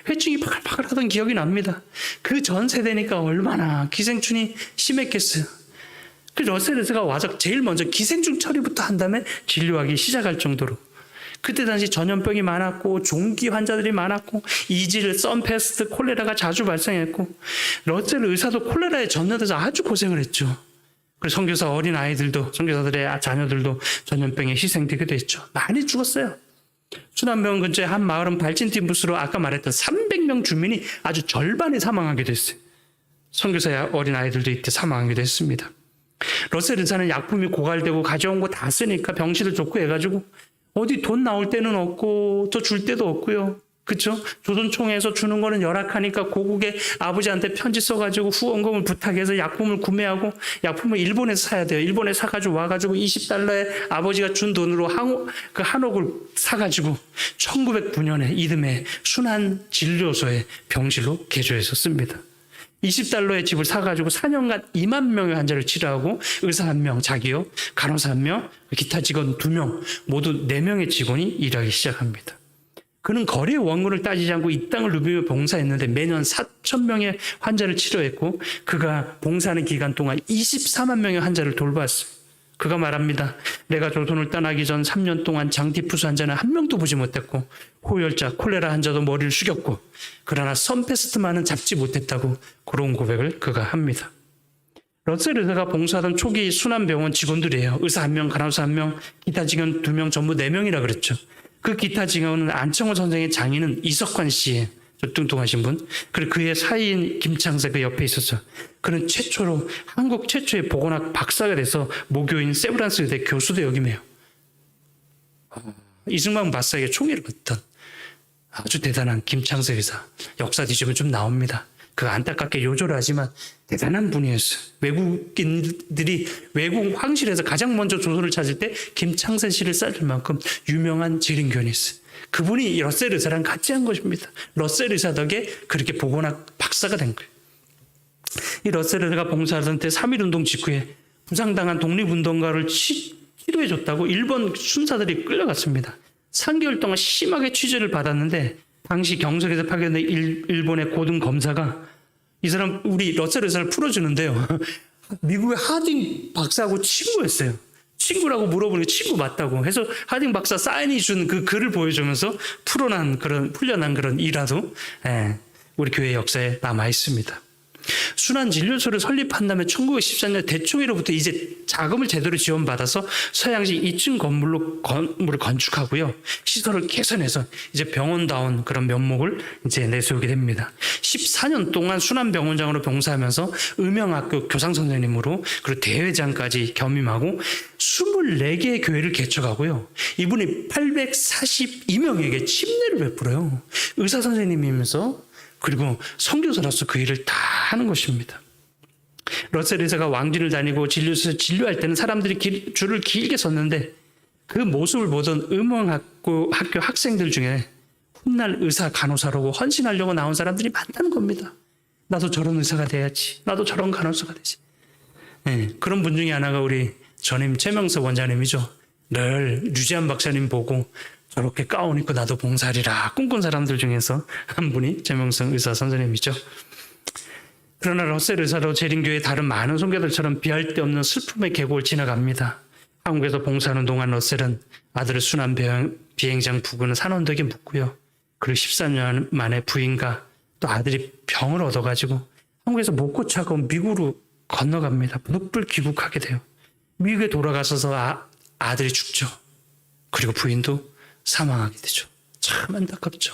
회충이 바글바글 하던 기억이 납니다. 그 전 세대니까 얼마나 기생충이 심했겠어요. 그 러셀 의사가 와서 제일 먼저 기생충 처리부터 한 다음에 진료하기 시작할 정도로 그때 당시 전염병이 많았고 종기 환자들이 많았고 이질, 썬페스트, 콜레라가 자주 발생했고 러셀 의사도 콜레라에 전염돼서 아주 고생을 했죠. 그리고 선교사 어린 아이들도 선교사들의 자녀들도 전염병에 희생되기도 했죠. 많이 죽었어요. 순안병원 근처의 한 마을은 발진티푸스로 아까 말했던 300명 주민이 아주 절반이 사망하게 됐어요. 선교사의 어린 아이들도 이때 사망하기도 했습니다. 러셀 의사는 약품이 고갈되고 가져온 거 다 쓰니까 병실을 줬고 해가지고 어디 돈 나올 때는 없고 또 줄 때도 없고요. 그렇죠? 조선총회에서 주는 거는 열악하니까 고국의 아버지한테 편지 써가지고 후원금을 부탁해서 약품을 구매하고 약품을 일본에서 사야 돼요. 일본에 사가지고 와가지고 $20에 아버지가 준 돈으로 한옥을 사가지고 1909년에 이듬해 순안 진료소의 병실로 개조해서 씁니다. $20의 집을 사가지고 4년간 2만 명의 환자를 치료하고 의사 1명, 자기요, 간호사 1명, 기타 직원 2명, 모두 4명의 직원이 일하기 시작합니다. 그는 거리의 원군을 따지지 않고 이 땅을 누비며 봉사했는데 매년 4,000명의 환자를 치료했고 그가 봉사하는 기간 동안 24만 명의 환자를 돌봤어요. 그가 말합니다. 내가 조선을 떠나기 전 3년 동안 장티푸스 환자는 한 명도 보지 못했고 호열자, 콜레라 환자도 머리를 숙였고 그러나 선페스트만은 잡지 못했다고 그런 고백을 그가 합니다. 러셀 의사가 봉사하던 초기 순안병원 직원들이에요. 의사 1명, 간호사 1명, 기타 직원 2명, 전부 4명이라 그랬죠. 그 기타 직원은 안청호 선생의 장인은 이석환 씨예요. 저 뚱뚱하신 분. 그리고 그의 사이인 김창세 그 옆에 있었죠. 그는 최초로 한국 최초의 보건학 박사가 돼서 모교인 세브란스 의대 교수도 역임해요. 이승만 박사에게 총애를 받던 아주 대단한 김창세 의사. 역사 뒤집으면 좀 나옵니다. 그 안타깝게 요조를 하지만 대단한 분이었어요. 외국인들이 외국 황실에서 가장 먼저 조선을 찾을 때 김창세 씨를 쌓을 만큼 유명한 재림교원이었어요. 그분이 러셀 의사랑 같이 한 것입니다. 러셀 의사 덕에 그렇게 보건학 박사가 된 거예요. 이 러셀 의사가 봉사하던 때 3.1운동 직후에 부상당한 독립운동가를 치료해줬다고 일본 순사들이 끌려갔습니다. 3개월 동안 심하게 취재를 받았는데 당시 경석에서 파견된 일본의 고등 검사가 이 사람 우리 러셀 의사를 풀어주는데요. 미국의 하딩 박사하고 친구였어요. 친구라고 물어보니 친구 맞다고 해서 하딩 박사 사인이 준 그 글을 보여주면서 풀려난 그런 일화도 우리 교회 역사에 남아 있습니다. 순안 진료소를 설립한 다음에 1914년 대총회로부터 이제 자금을 제대로 지원받아서 서양식 2층 건물을 건축하고요. 시설을 개선해서 이제 병원다운 그런 면목을 이제 내세우게 됩니다. 14년 동안 순안병원장으로 봉사하면서 음영학교 교상선생님으로 그리고 대회장까지 겸임하고 24개의 교회를 개척하고요. 이분이 842명에게 침례를 베풀어요. 의사선생님이면서 그리고 선교사로서 그 일을 다 하는 것입니다. 러셀 의사가 왕진을 다니고 진료소에서 진료할 때는 사람들이 줄을 길게 섰는데 그 모습을 보던 음원학교 학생들 중에 훗날 의사 간호사라고 헌신하려고 나온 사람들이 많다는 겁니다. 나도 저런 의사가 돼야지. 나도 저런 간호사가 되지. 네, 그런 분 중에 하나가 우리 전임 최명석 원장님이죠. 늘 류지한 박사님 보고 저렇게 가운 입고 나도 봉사하리라 꿈꾼 사람들 중에서 한 분이 최명석 의사 선생님이죠. 그러나 러셀 의사도 재림교회 다른 많은 선교들처럼 비할 데 없는 슬픔의 계곡을 지나갑니다. 한국에서 봉사하는 동안 러셀은 아들을 순환 비행장 부근의 산원덕에 묻고요. 그리고 13년 만에 부인과 또 아들이 병을 얻어가지고 한국에서 못 고쳐고 미국으로 건너갑니다. 묵불 귀국하게 돼요. 미국에 돌아가서서 아들이 죽죠. 그리고 부인도 사망하게 되죠. 참 안타깝죠.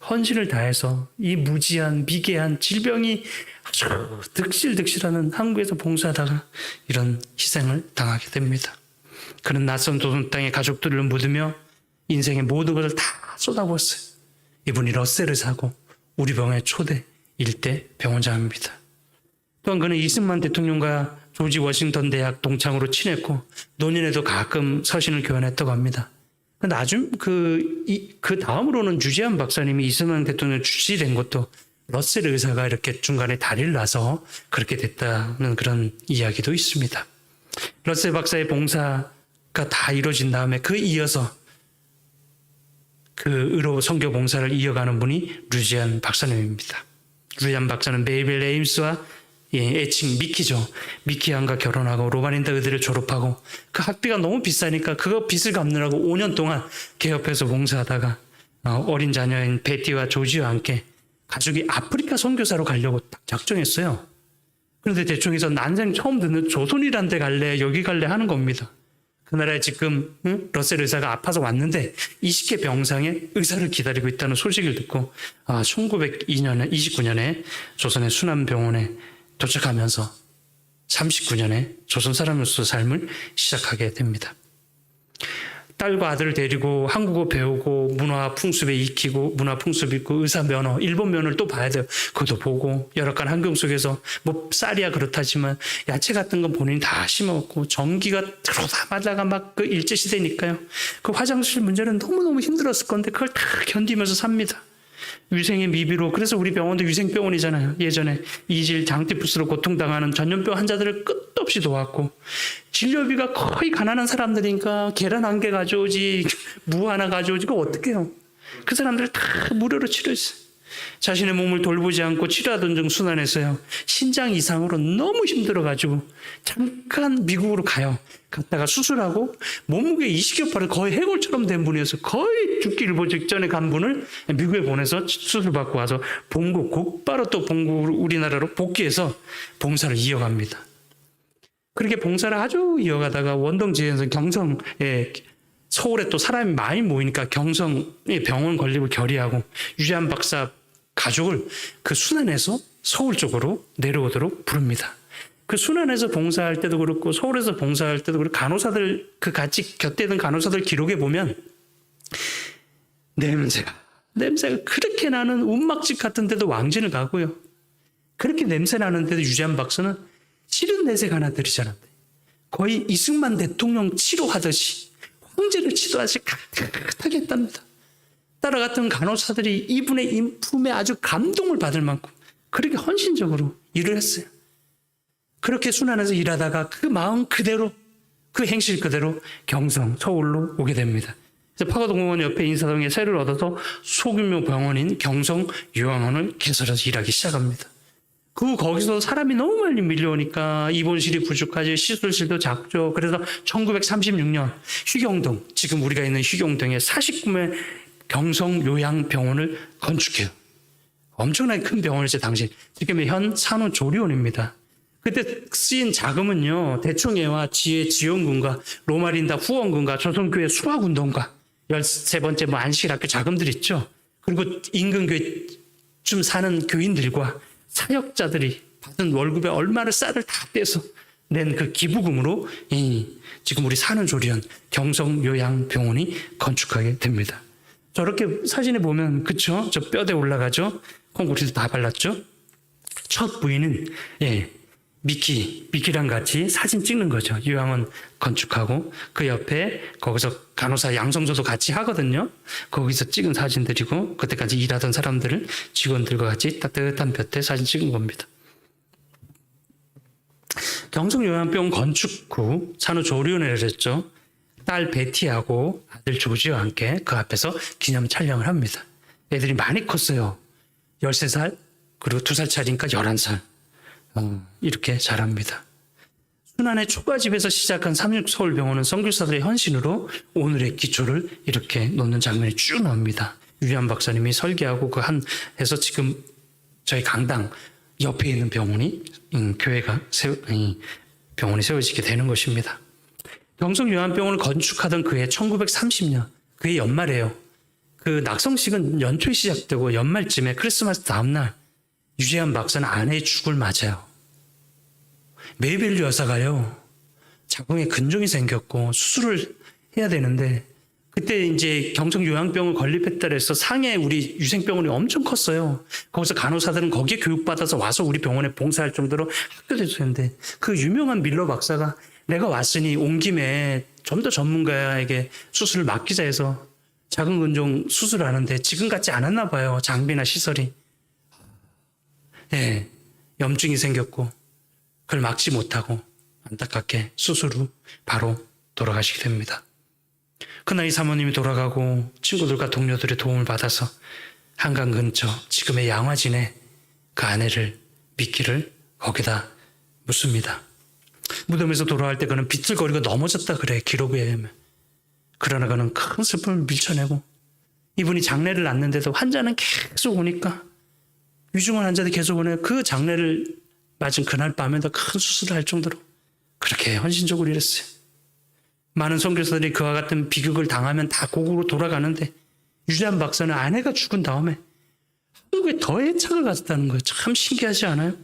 헌신을 다해서 이 무지한 미개한 질병이 아주 득실득실하는 한국에서 봉사하다가 이런 희생을 당하게 됩니다. 그는 낯선 도선 땅에 가족들을 묻으며 인생의 모든 것을 다 쏟아부었어요. 이분이 러셀 의사고 우리 병의 초대 일대 병원장입니다. 또한 그는 이승만 대통령과 조지 워싱턴 대학 동창으로 친했고 노년에도 가끔 서신을 교환했다고 합니다. 나중 그 다음으로는 류지한 박사님이 이승만 대통령 주치된 것도 러셀 의사가 이렇게 중간에 다리를 놔서 그렇게 됐다는 그런 이야기도 있습니다. 러셀 박사의 봉사가 다 이루어진 다음에 그 이어서 그 의로 선교 봉사를 이어가는 분이 류지한 박사님입니다. 류지한 박사는 메이벨 에임스와 애칭 미키죠. 미키 양과 결혼하고 로바린다 의대를 졸업하고 그 학비가 너무 비싸니까 그거 빚을 갚느라고 5년 동안 개업해서 봉사하다가 어린 자녀인 베티와 조지와 함께 가족이 아프리카 선교사로 가려고 딱 작정했어요. 그런데 대충해서 난생 처음 듣는 조선이란 데 갈래 여기 갈래 하는 겁니다. 그 나라에 지금 러셀 의사가 아파서 왔는데 20개 병상에 의사를 기다리고 있다는 소식을 듣고 1929년에 조선의 순환병원에 도착하면서 39년에 조선 사람으로서 삶을 시작하게 됩니다. 딸과 아들을 데리고 한국어 배우고 문화 풍습에 익히고 문화 풍습 있고 의사 면허, 일본 면허를 또 봐야 돼요. 그것도 보고 열악한 환경 속에서 뭐 쌀이야 그렇다지만 야채 같은 건 본인이 다 심어먹고 전기가 들어오자마자가 막 그 일제시대니까요. 그 화장실 문제는 너무너무 힘들었을 건데 그걸 다 견디면서 삽니다. 위생의 미비로 그래서 우리 병원도 위생병원이잖아요. 예전에 이질 장티푸스로 고통당하는 전염병 환자들을 끝도 없이 도왔고 진료비가 거의 가난한 사람들이니까 계란 한 개 가져오지 무 하나 가져오지 그거 어떡해요. 그 사람들 다 무료로 치료했어요. 자신의 몸을 돌보지 않고 치료하던 중 순환해서요. 신장 이상으로 너무 힘들어가지고 잠깐 미국으로 가요. 갔다가 수술하고 몸무게 20kg를 거의 해골처럼 된 분이어서 거의 죽기 일보 직전에 간 분을 미국에 보내서 수술받고 와서 곧바로 또 우리나라로 복귀해서 봉사를 이어갑니다. 그렇게 봉사를 아주 이어가다가 원동지에서 경성에 서울에 또 사람이 많이 모이니까 경성에 병원 건립을 결의하고 류지한 박사 가족을 그 순환에서 서울 쪽으로 내려오도록 부릅니다. 그 순환에서 봉사할 때도 그렇고 서울에서 봉사할 때도 그렇고 간호사들 그 같이 곁에 있는 간호사들 기록에 보면 냄새가 그렇게 나는 운막집 같은 데도 왕진을 가고요. 그렇게 냄새 나는데도 류지한 박사는 싫은 내색 하나 들이지 않았대. 거의 이승만 대통령 치료하듯이 황제를 치료하듯이 깍깍하게 했답니다. 따라갔던 간호사들이 이분의 인품에 아주 감동을 받을 만큼 그렇게 헌신적으로 일을 했어요. 그렇게 순환해서 일하다가 그 마음 그대로 그 행실 그대로 경성 서울로 오게 됩니다. 그래서 파고동공원 옆에 인사동에 세를 얻어서 소규모 병원인 경성 요양원을 개설해서 일하기 시작합니다. 거기서 사람이 너무 많이 밀려오니까 입원실이 부족하지 시술실도 작죠. 그래서 1936년 휴경동 지금 우리가 있는 휴경동에 49매 경성요양병원을 건축해요. 엄청나게 큰 병원이죠. 당시 지금의 현 산후조리원입니다. 그때 쓰인 자금은요. 대충해와 지원군과 로마린다 후원군과 조선교회 수학운동가 13번째 안식학교 자금들 있죠. 그리고 인근교회 좀 사는 교인들과 사역자들이 받은 월급의 얼마를 쌀을 다 떼서 낸 그 기부금으로 지금 우리 산후조리원 경성요양병원이 건축하게 됩니다. 저렇게 사진에 보면 그쵸? 저 뼈대 올라가죠? 콘크리트 다 발랐죠? 첫 부인은 미끼랑 같이 사진 찍는 거죠. 요양원 건축하고 그 옆에 거기서 간호사 양성소도 같이 하거든요. 거기서 찍은 사진들이고 그때까지 일하던 사람들을 직원들과 같이 따뜻한 볕에 사진 찍은 겁니다. 경성요양병원 건축 후 산후조리원회를 했죠. 딸 베티하고 아들 조지와 함께 그 앞에서 기념 촬영을 합니다. 애들이 많이 컸어요. 13살 그리고 2살 차이니까 11살. 이렇게 자랍니다. 순환의 초가집에서 시작한 삼육서울병원은 선교사들의 헌신으로 오늘의 기초를 이렇게 놓는 장면이 쭉 나옵니다. 유리한 박사님이 설계하고 그 해서 지금 저희 강당 옆에 있는 병원이 병원이 세워지게 되는 것입니다. 경성요한병원을 건축하던 그해 1930년 그해 연말이에요. 그 낙성식은 연초에 시작되고 연말쯤에 크리스마스 다음날 유재한 박사는 아내의 죽을 맞아요. 메이벨 여사가요, 자궁에 근종이 생겼고 수술을 해야 되는데, 그때 이제 경성요양병을 건립했다 해서 상해 우리 유생병원이 엄청 컸어요. 거기서 간호사들은 거기에 교육받아서 와서 우리 병원에 봉사할 정도로 학교도 됐는데, 그 유명한 밀러 박사가 내가 왔으니 온 김에 좀 더 전문가에게 수술을 맡기자 해서 자궁 근종 수술하는데 지금 같지 않았나 봐요. 장비나 시설이. 예, 염증이 생겼고 그걸 막지 못하고 안타깝게 수술 후 바로 돌아가시게 됩니다. 그날 이 사모님이 돌아가고 친구들과 동료들의 도움을 받아서 한강 근처 지금의 양화진에 그 아내를 미끼를 거기다 묻습니다. 무덤에서 돌아갈 때 그는 비틀거리고 넘어졌다 그래, 기록에 의하면. 그러나 그는 큰 슬픔을 밀쳐내고 이분이 장례를 났는데도 환자는 계속 오니까, 위중한 환자들이 계속 오네. 그 장례를 맞은 그날 밤에도 큰 수술을 할 정도로 그렇게 헌신적으로 일했어요. 많은 선교사들이 그와 같은 비극을 당하면 다 고국으로 돌아가는데 유재한 박사는 아내가 죽은 다음에 한국에 더 애착을 가졌다는 거예요. 참 신기하지 않아요?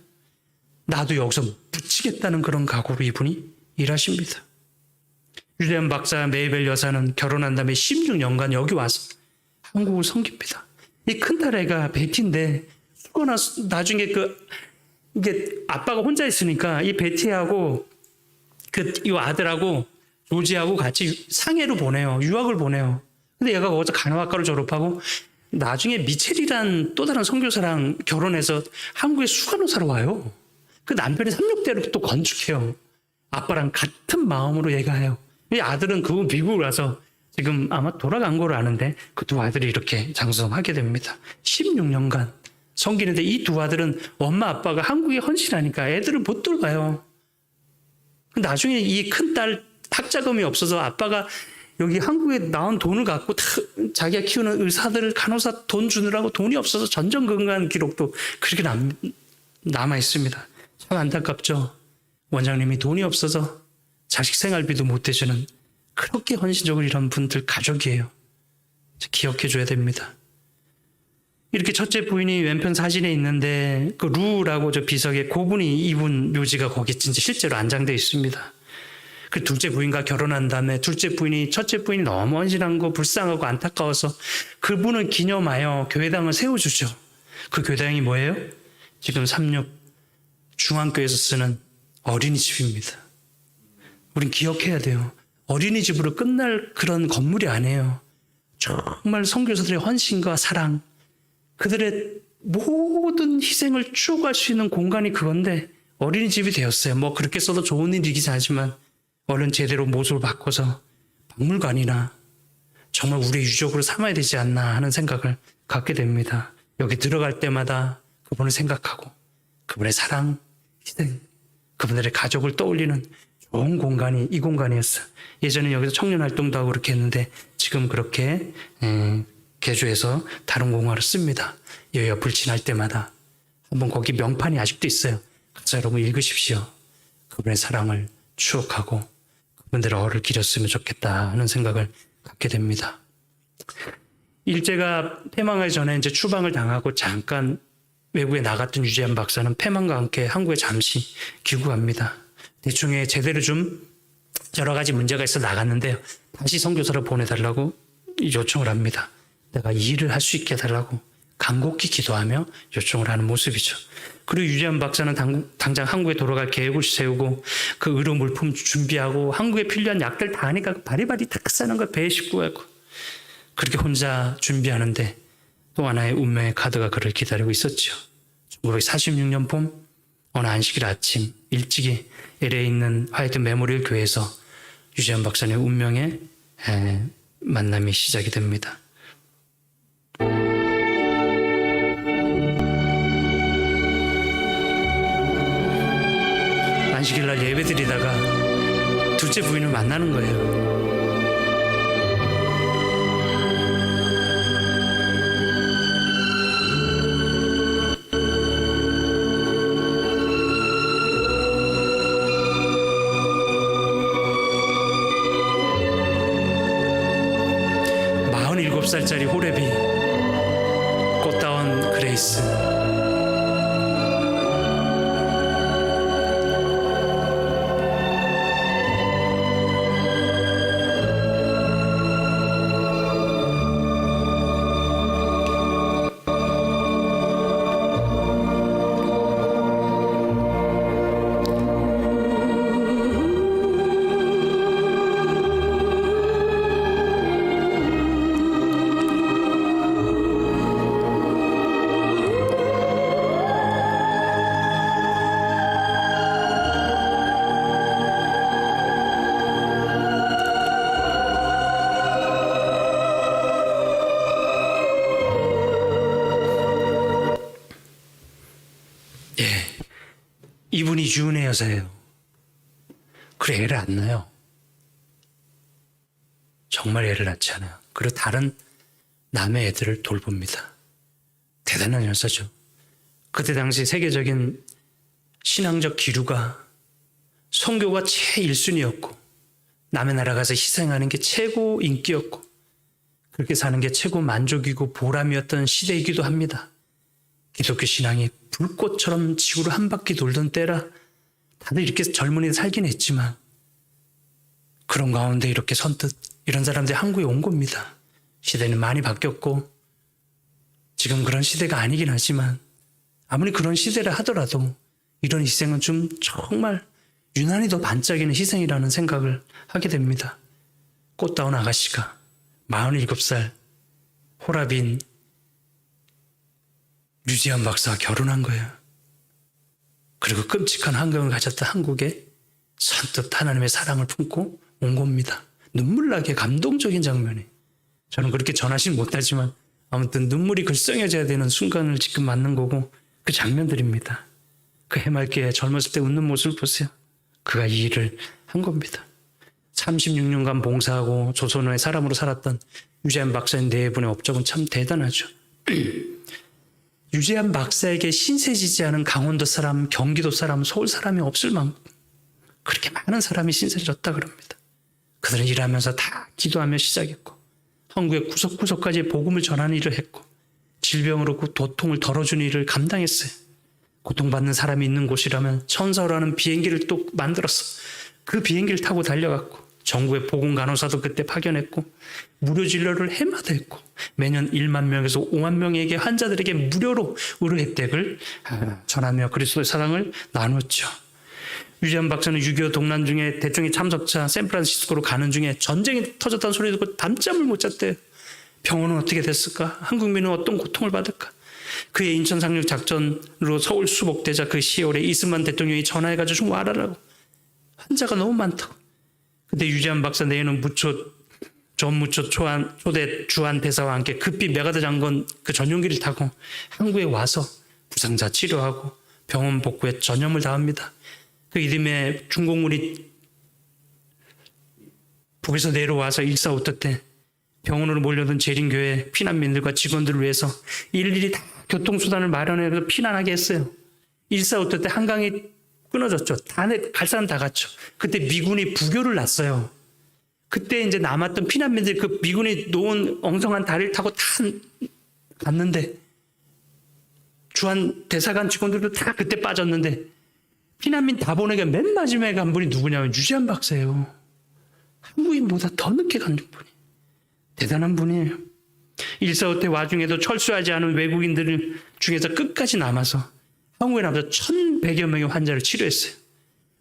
나도 여기서 묻히겠다는 그런 각오로 이분이 일하십니다. 유재한 박사 메이벨 여사는 결혼한 다음에 16년간 여기 와서 한국을 섬깁니다. 이 큰딸 애가 베티인데 수고나 나중에 이게 아빠가 혼자 있으니까 이 베티하고 이 아들하고 조지하고 같이 상해로 보내요. 유학을 보내요. 근데 얘가 거기서 간호학과를 졸업하고 나중에 미첼이란 또 다른 선교사랑 결혼해서 한국에 수간호사로 와요. 그 남편이 삼육대로 또 건축해요. 아빠랑 같은 마음으로 얘가 해요. 이 아들은 그 미국을 와서 지금 아마 돌아간 걸로 아는데 그 두 아들이 이렇게 장성하게 됩니다. 16년간 섬기는데 이 두 아들은 엄마 아빠가 한국에 헌신하니까 애들을 못 돌봐요. 나중에 이 큰딸 학자금이 없어서 아빠가 여기 한국에 나온 돈을 갖고 자기가 키우는 의사들 간호사 돈 주느라고 돈이 없어서 전전긍긍한 기록도 그렇게 남아 있습니다. 참 안타깝죠. 원장님이 돈이 없어서 자식 생활비도 못 대주는 그렇게 헌신적으로 일한 분들 가족이에요. 기억해 줘야 됩니다. 이렇게 첫째 부인이 왼편 사진에 있는데 그 루라고 저 비석에 고분이 입은 묘지가 거기 진짜 실제로 안장되어 있습니다. 그 둘째 부인과 결혼한 다음에 첫째 부인이 너무 헌신한 거 불쌍하고 안타까워서 그분을 기념하여 교회당을 세워주죠. 그 교회당이 뭐예요? 지금 삼육 중앙교회에서 쓰는 어린이집입니다. 우린 기억해야 돼요. 어린이집으로 끝날 그런 건물이 아니에요. 정말 선교사들의 헌신과 사랑, 그들의 모든 희생을 추억할 수 있는 공간이 그건데 어린이집이 되었어요. 뭐 그렇게 써도 좋은 일이긴 하지만 얼른 제대로 모습을 바꿔서 박물관이나 정말 우리의 유적으로 삼아야 되지 않나 하는 생각을 갖게 됩니다. 여기 들어갈 때마다 그분을 생각하고 그분의 사랑, 희생, 그분들의 가족을 떠올리는 좋은 공간이 이 공간이었어요. 예전에 여기서 청년활동도 하고 그렇게 했는데 지금 그렇게 개조해서 다른 공간으로 씁니다. 이 옆을 지날 때마다 한번 거기 명판이 아직도 있어요. 가서 여러분 읽으십시오. 그분의 사랑을 추억하고 그분들의 얼을 기렸으면 좋겠다 하는 생각을 갖게 됩니다. 일제가 패망하기 전에 이제 추방을 당하고 잠깐 외국에 나갔던 유재한 박사는 패망과 함께 한국에 잠시 귀국합니다. 대충에 제대로 좀 여러 가지 문제가 있어 나갔는데요. 다시 선교사를 보내달라고 요청을 합니다. 내가 일을 할 수 있게 해달라고 간곡히 기도하며 요청을 하는 모습이죠. 그리고 유재한 박사는 당장 한국에 돌아갈 계획을 세우고 그 의료 물품 준비하고 한국에 필요한 약들 다 하니까 바리바리 다 싸는 걸 배에 싣고 가고 그렇게 혼자 준비하는데 또 하나의 운명의 카드가 그를 기다리고 있었죠. 1946년 봄 어느 안식일 아침 일찍이 LA에 있는 화이트 메모리얼 교회에서 유재한 박사의 운명의 만남이 시작이 됩니다. 안식일날 예배드리다가 둘째 부인을 만나는 거예요. 살짜리 호레비 꽃다운 그레이스 이분이 유은혜 여사예요. 그래 애를 안 낳아요. 정말 애를 낳지 않아요. 그리고 다른 남의 애들을 돌봅니다. 대단한 여사죠. 그때 당시 세계적인 신앙적 기류가 선교가 최1순위였고 남의 나라 가서 희생하는 게 최고 인기였고 그렇게 사는 게 최고 만족이고 보람이었던 시대이기도 합니다. 기독교 신앙이 불꽃처럼 지구를 한 바퀴 돌던 때라 다들 이렇게 젊은이들 살긴 했지만 그런 가운데 이렇게 선뜻 이런 사람들이 한국에 온 겁니다. 시대는 많이 바뀌었고 지금 그런 시대가 아니긴 하지만 아무리 그런 시대라 하더라도 이런 희생은 좀 정말 유난히 더 반짝이는 희생이라는 생각을 하게 됩니다. 꽃다운 아가씨가 47살 호라빈 유재한 박사와 결혼한 거예요. 그리고 끔찍한 환경을 가졌던 한국에 선뜻 하나님의 사랑을 품고 온 겁니다. 눈물나게 감동적인 장면이. 저는 그렇게 전하진 못하지만 아무튼 눈물이 글썽여져야 되는 순간을 지금 맞는 거고 그 장면들입니다. 그 해맑게 젊었을 때 웃는 모습을 보세요. 그가 이 일을 한 겁니다. 36년간 봉사하고 조선의 사람으로 살았던 유재한 박사의 네 분의 업적은 참 대단하죠. 유재한 박사에게 신세지지 않은 강원도 사람, 경기도 사람, 서울 사람이 없을 만큼 그렇게 많은 사람이 신세졌다 그럽니다. 그들은 일하면서 다 기도하며 시작했고 한국의 구석구석까지 복음을 전하는 일을 했고 질병으로 고통을 덜어주는 일을 감당했어요. 고통받는 사람이 있는 곳이라면 천사라는 비행기를 또 만들었어. 그 비행기를 타고 달려갔고 전국의 보건 간호사도 그때 파견했고 무료 진료를 해마다 했고 매년 1만 명에서 5만 명에게 환자들에게 무료로 의료 혜택을 전하며 그리스도의 사랑을 나눴죠. 유재한 박사는 6.25 동란 중에 대청의 참석차 샌프란시스코로 가는 중에 전쟁이 터졌다는 소리 듣고 밤잠을 못 잤대요. 병원은 어떻게 됐을까? 한국민은 어떤 고통을 받을까? 그의 인천 상륙 작전으로 서울 수복되자 그 10월에 이승만 대통령이 전화해가지고 좀 와라라고. 환자가 너무 많다고. 근데 유재한 박사 내에는 전무초 초대 주한 대사와 함께 급히 메가더 장군 그 전용기를 타고 한국에 와서 부상자 치료하고 병원 복구에 전념을 다합니다. 그 이듬해 중공군이 북에서 내려와서 1.4.5 때 병원으로 몰려든 재림교회 피난민들과 직원들을 위해서 일일이 다 교통수단을 마련해서 피난하게 했어요. 1.4.5 때 한강이 끊어졌죠. 갈 사람 다 갔죠. 그때 미군이 부교를 놨어요. 그때 이제 남았던 피난민들 그 미군이 놓은 엉성한 다리를 타고 다 갔는데 주한 대사관 직원들도 다 그때 빠졌는데 피난민 다 보내게 맨 마지막에 간 분이 누구냐면 유재한 박사예요. 한국인보다 더 늦게 간 분이. 대단한 분이에요. 1.4호 때 와중에도 철수하지 않은 외국인들 중에서 끝까지 남아서 한국에 남아서 1,100여 명의 환자를 치료했어요.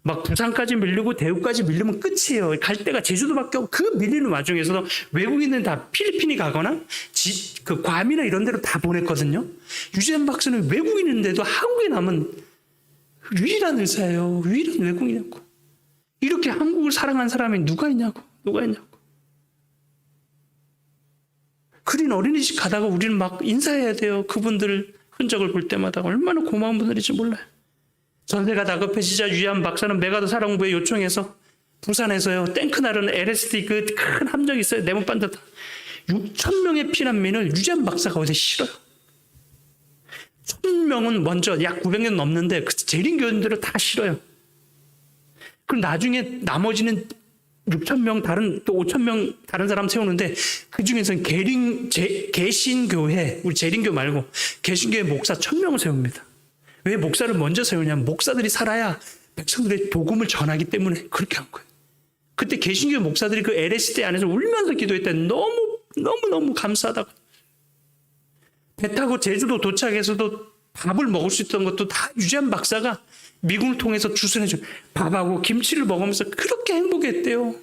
막 부산까지 밀리고 대구까지 밀리면 끝이에요. 갈 데가 제주도밖에 없고 그 밀리는 와중에서도 외국인들은 다 필리핀이 가거나 그 괌이나 이런 데로 다 보냈거든요. 유재한 박사는 외국인인데도 한국에 남은 유일한 의사예요. 유일한 외국인이었고. 이렇게 한국을 사랑한 사람이 누가 있냐고. 그린 어린이집 가다가 우리는 막 인사해야 돼요. 그분들 흔적을 볼 때마다 얼마나 고마운 분들인지 몰라요. 전세가 다급해지자 유재한 박사는 메가더 사령부에 요청해서 부산에서요. 탱크 나르는 LSD 그 큰 함정이 있어요. 네모 반듯한 6,000명의 피난민을 유재한 박사가 어디 실어요. 1,000명은 먼저 약 900년 넘는데 그 재림교인들을 다 실어요. 그럼 나중에 나머지는 6,000명 또 5,000명 다른 사람 세우는데 그 중에서는 개신교회 우리 재림교 말고 개신교회 목사 1,000명을 세웁니다. 왜 목사를 먼저 세우냐면 목사들이 살아야 백성들의 복음을 전하기 때문에 그렇게 한 거예요. 그때 개신교회 목사들이 그 LSD 안에서 울면서 기도했대. 너무 감사하다고. 배 타고 제주도 도착해서도 밥을 먹을 수 있던 것도 다 유재한 박사가 미국을 통해서 주선해줘. 밥하고 김치를 먹으면서 그렇게 행복했대요.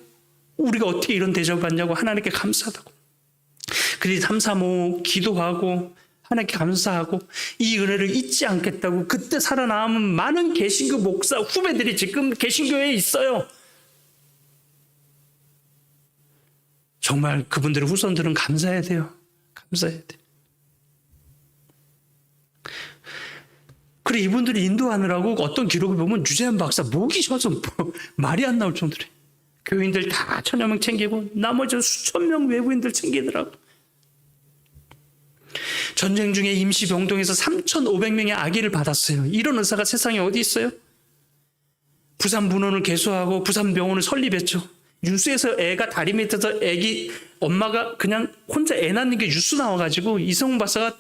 우리가 어떻게 이런 대접을 받냐고 하나님께 감사하다고. 그래서 335 기도하고 하나님께 감사하고 이 은혜를 잊지 않겠다고 그때 살아남은 많은 개신교 목사 후배들이 지금 개신교회에 있어요. 정말 그분들의 후손들은 감사해야 돼요. 감사해야 돼요. 그래 이분들이 인도하느라고 어떤 기록을 보면 유재한 박사 목이 쉬어서 말이 안 나올 정도로 교인들 다 1,000여 명 챙기고 나머지 수천 명 외부인들 챙기더라고. 전쟁 중에 임시병동에서 3,500명의 아기를 받았어요. 이런 의사가 세상에 어디 있어요? 부산 분원을 개소하고 부산 병원을 설립했죠. 뉴스에서 애가 다리 밑에서 애기 엄마가 그냥 혼자 애 낳는 게 뉴스 나와가지고 이성훈 박사가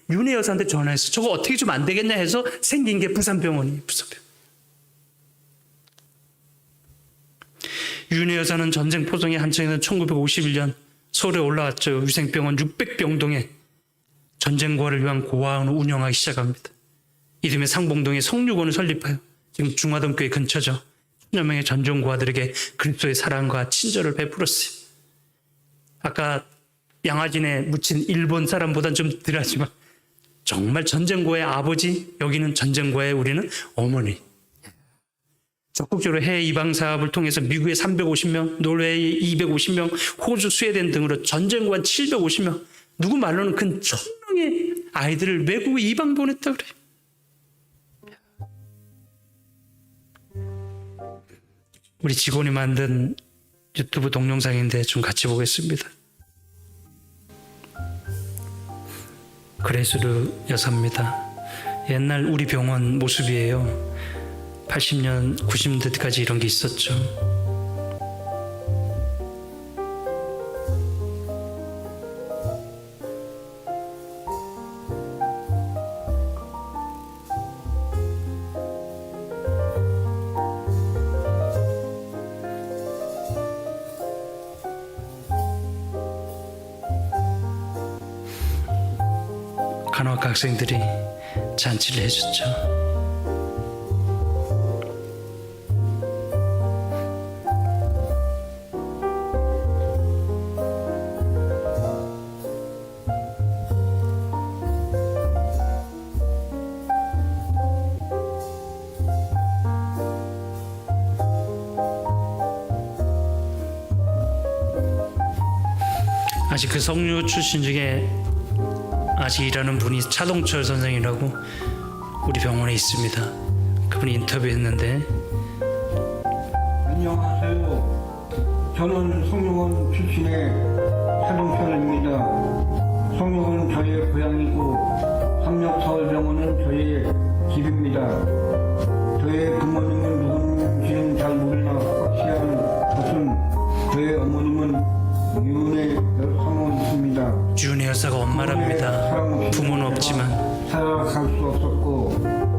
윤혜 여사한테 전화했어. 저거 어떻게 좀 안 되겠냐 해서 생긴 게 부산병원이에요. 부산병원. 윤혜 여사는 전쟁 포성의 한창에는 1951년 서울에 올라왔죠. 위생병원 600병동에 전쟁고아를 위한 고아원을 운영하기 시작합니다. 이듬해 상봉동에 성육원을 설립하여 지금 중화동교회 근처죠. 천여 명의 전쟁고아들에게 그리스도의 사랑과 친절을 베풀었어요. 아까 양화진에 묻힌 일본 사람보다는 좀 덜하지만 정말 전쟁고아의 아버지, 여기는 전쟁고아의 우리는 어머니. 적극적으로 해외 이방 사업을 통해서 미국에 350명, 노르웨이 250명, 호주, 스웨덴 등으로 전쟁고아 750명, 누구 말로는 근 1,000명의 아이들을 외국에 이방 보냈다 그래요. 우리 직원이 만든 유튜브 동영상인데 좀 같이 보겠습니다. 그레스르 여사입니다. 옛날 우리 병원 모습이에요. 80년, 90년대까지 이런 게 있었죠. 간호학과 학생들이 잔치를 해줬죠. 아직 그 성류 출신 중에 아직 일하는 분이 차동철 선생이라고 우리 병원에 있습니다. 그분이 인터뷰했는데 안녕하세요. 저는 성육원 출신의 차동철입니다. 성육원은 저의 고향이고 삼력서울병원은 저의 집입니다. 저의 부모님은 누군지는 잘 몰라 확실한 것은 저의 어머님은 윤혜 여사모였습니다. 윤혜 여사가 엄마랍니다. 부모는 없지만 살아갈 수 없었고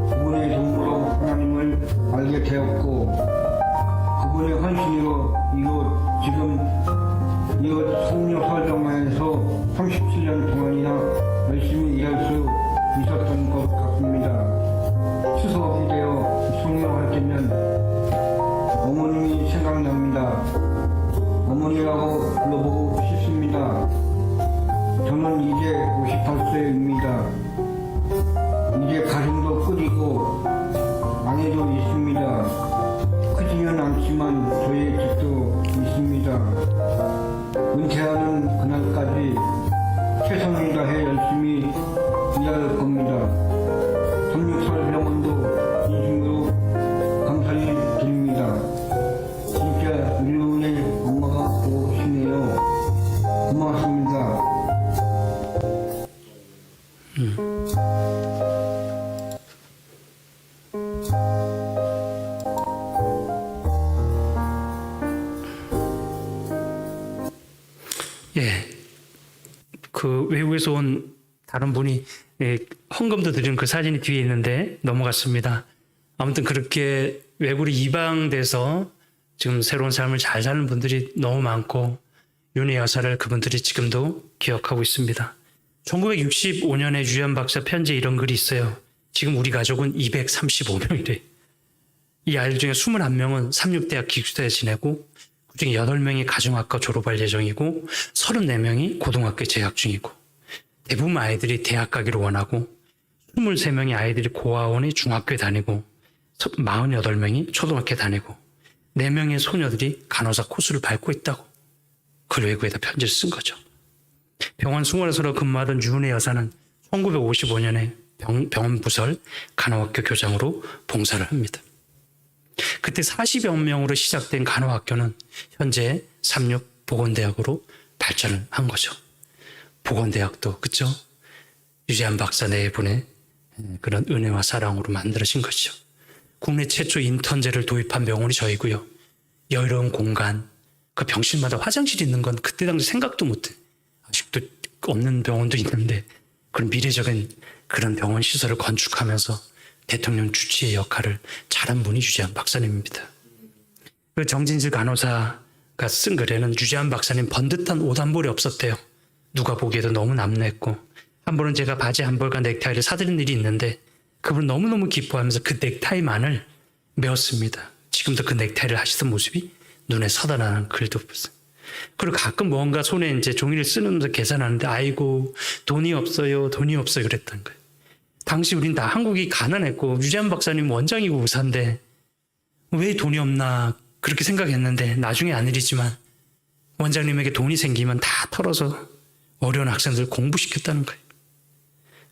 그분의 도움으로 하나님을 알게 되었고 그분의 헌신으로 지금 이곳 성녀서정회에서 37년 동안 저는 이제 58세입니다. 이제 가정도 꾸리고 아내도 있습니다. 크지는 않지만 저의 집도 있습니다. 은퇴하는 그날까지 최선을 다해 열심히 일할 겁니다. 36살 병원도 진심으로 감사히 드립니다. 진짜 우리 은혜 엄마가 오시네요. 고맙습니다. 예, 그 외국에서 온 다른 분이 헌금도 드리는 그 사진이 뒤에 있는데 넘어갔습니다. 아무튼 그렇게 외국으로 이방돼서 지금 새로운 삶을 잘 사는 분들이 너무 많고 윤희 여사를 그분들이 지금도 기억하고 있습니다. 1965년에 유지한 박사 편지에 이런 글이 있어요. 지금 우리 가족은 235명이래. 이 아이들 중에 21명은 삼육대학 기숙사에 지내고 그중에 8명이 가정학과 졸업할 예정이고 34명이 고등학교에 재학 중이고 대부분 아이들이 대학 가기를 원하고 23명의 아이들이 고아원에 중학교에 다니고 48명이 초등학교에 다니고 4명의 소녀들이 간호사 코스를 밟고 있다고 그 외국에다 편지를 쓴 거죠. 병원 승원에서 근무하던 유은혜 여사는 1955년에 병원 부설 간호학교 교장으로 봉사를 합니다. 그때 40여 명으로 시작된 간호학교는 현재 삼육보건대학으로 발전을 한 거죠. 보건대학도 그죠? 유재한 박사 네 분의 그런 은혜와 사랑으로 만들어진 것이죠. 국내 최초 인턴제를 도입한 병원이 저희고요. 여유로운 공간, 그 병실마다 화장실이 있는 건 그때 당시 생각도 못해. 아직도 없는 병원도 있는데 그런 미래적인 그런 병원 시설을 건축하면서 대통령 주치의 역할을 잘한 분이 유재한 박사님입니다. 그 정진실 간호사가 쓴 글에는 유재한 박사님 번듯한 옷 한 벌이 없었대요. 누가 보기에도 너무 남루했고 한 번은 제가 바지 한 벌과 넥타이를 사드린 일이 있는데 그분 너무너무 기뻐하면서 그 넥타이만을 메웠습니다. 지금도 그 넥타이를 하시던 모습이 눈에 서다라는 글도 봤어요. 그리고 가끔 뭔가 손에 이제 종이를 쓰면서 계산하는데 아이고 돈이 없어요 그랬던 거예요. 당시 우린 다 한국이 가난했고 유재한 박사님 원장이고 의사인데 왜 돈이 없나 그렇게 생각했는데 나중에 아니지만 원장님에게 돈이 생기면 다 털어서 어려운 학생들 공부시켰다는 거예요.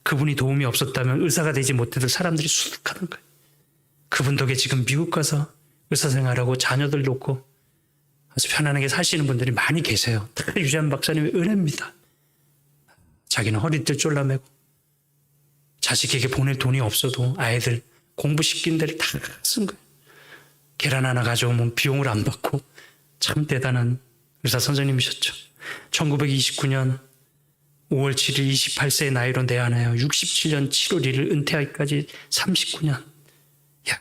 그분이 도움이 없었다면 의사가 되지 못해도 사람들이 수득하는 거예요. 그분 덕에 지금 미국 가서 의사 생활하고 자녀들 놓고 아주 편안하게 사시는 분들이 많이 계세요. 다 유재한 박사님의 은혜입니다. 자기는 허리띠를 졸라매고 자식에게 보낼 돈이 없어도 아이들 공부시킨 데를 다 쓴 거예요. 계란 하나 가져오면 비용을 안 받고 참 대단한 의사 선생님이셨죠. 1929년 5월 7일 28세의 나이로 내한하여 67년 7월 1일 은퇴하기까지 39년. 야,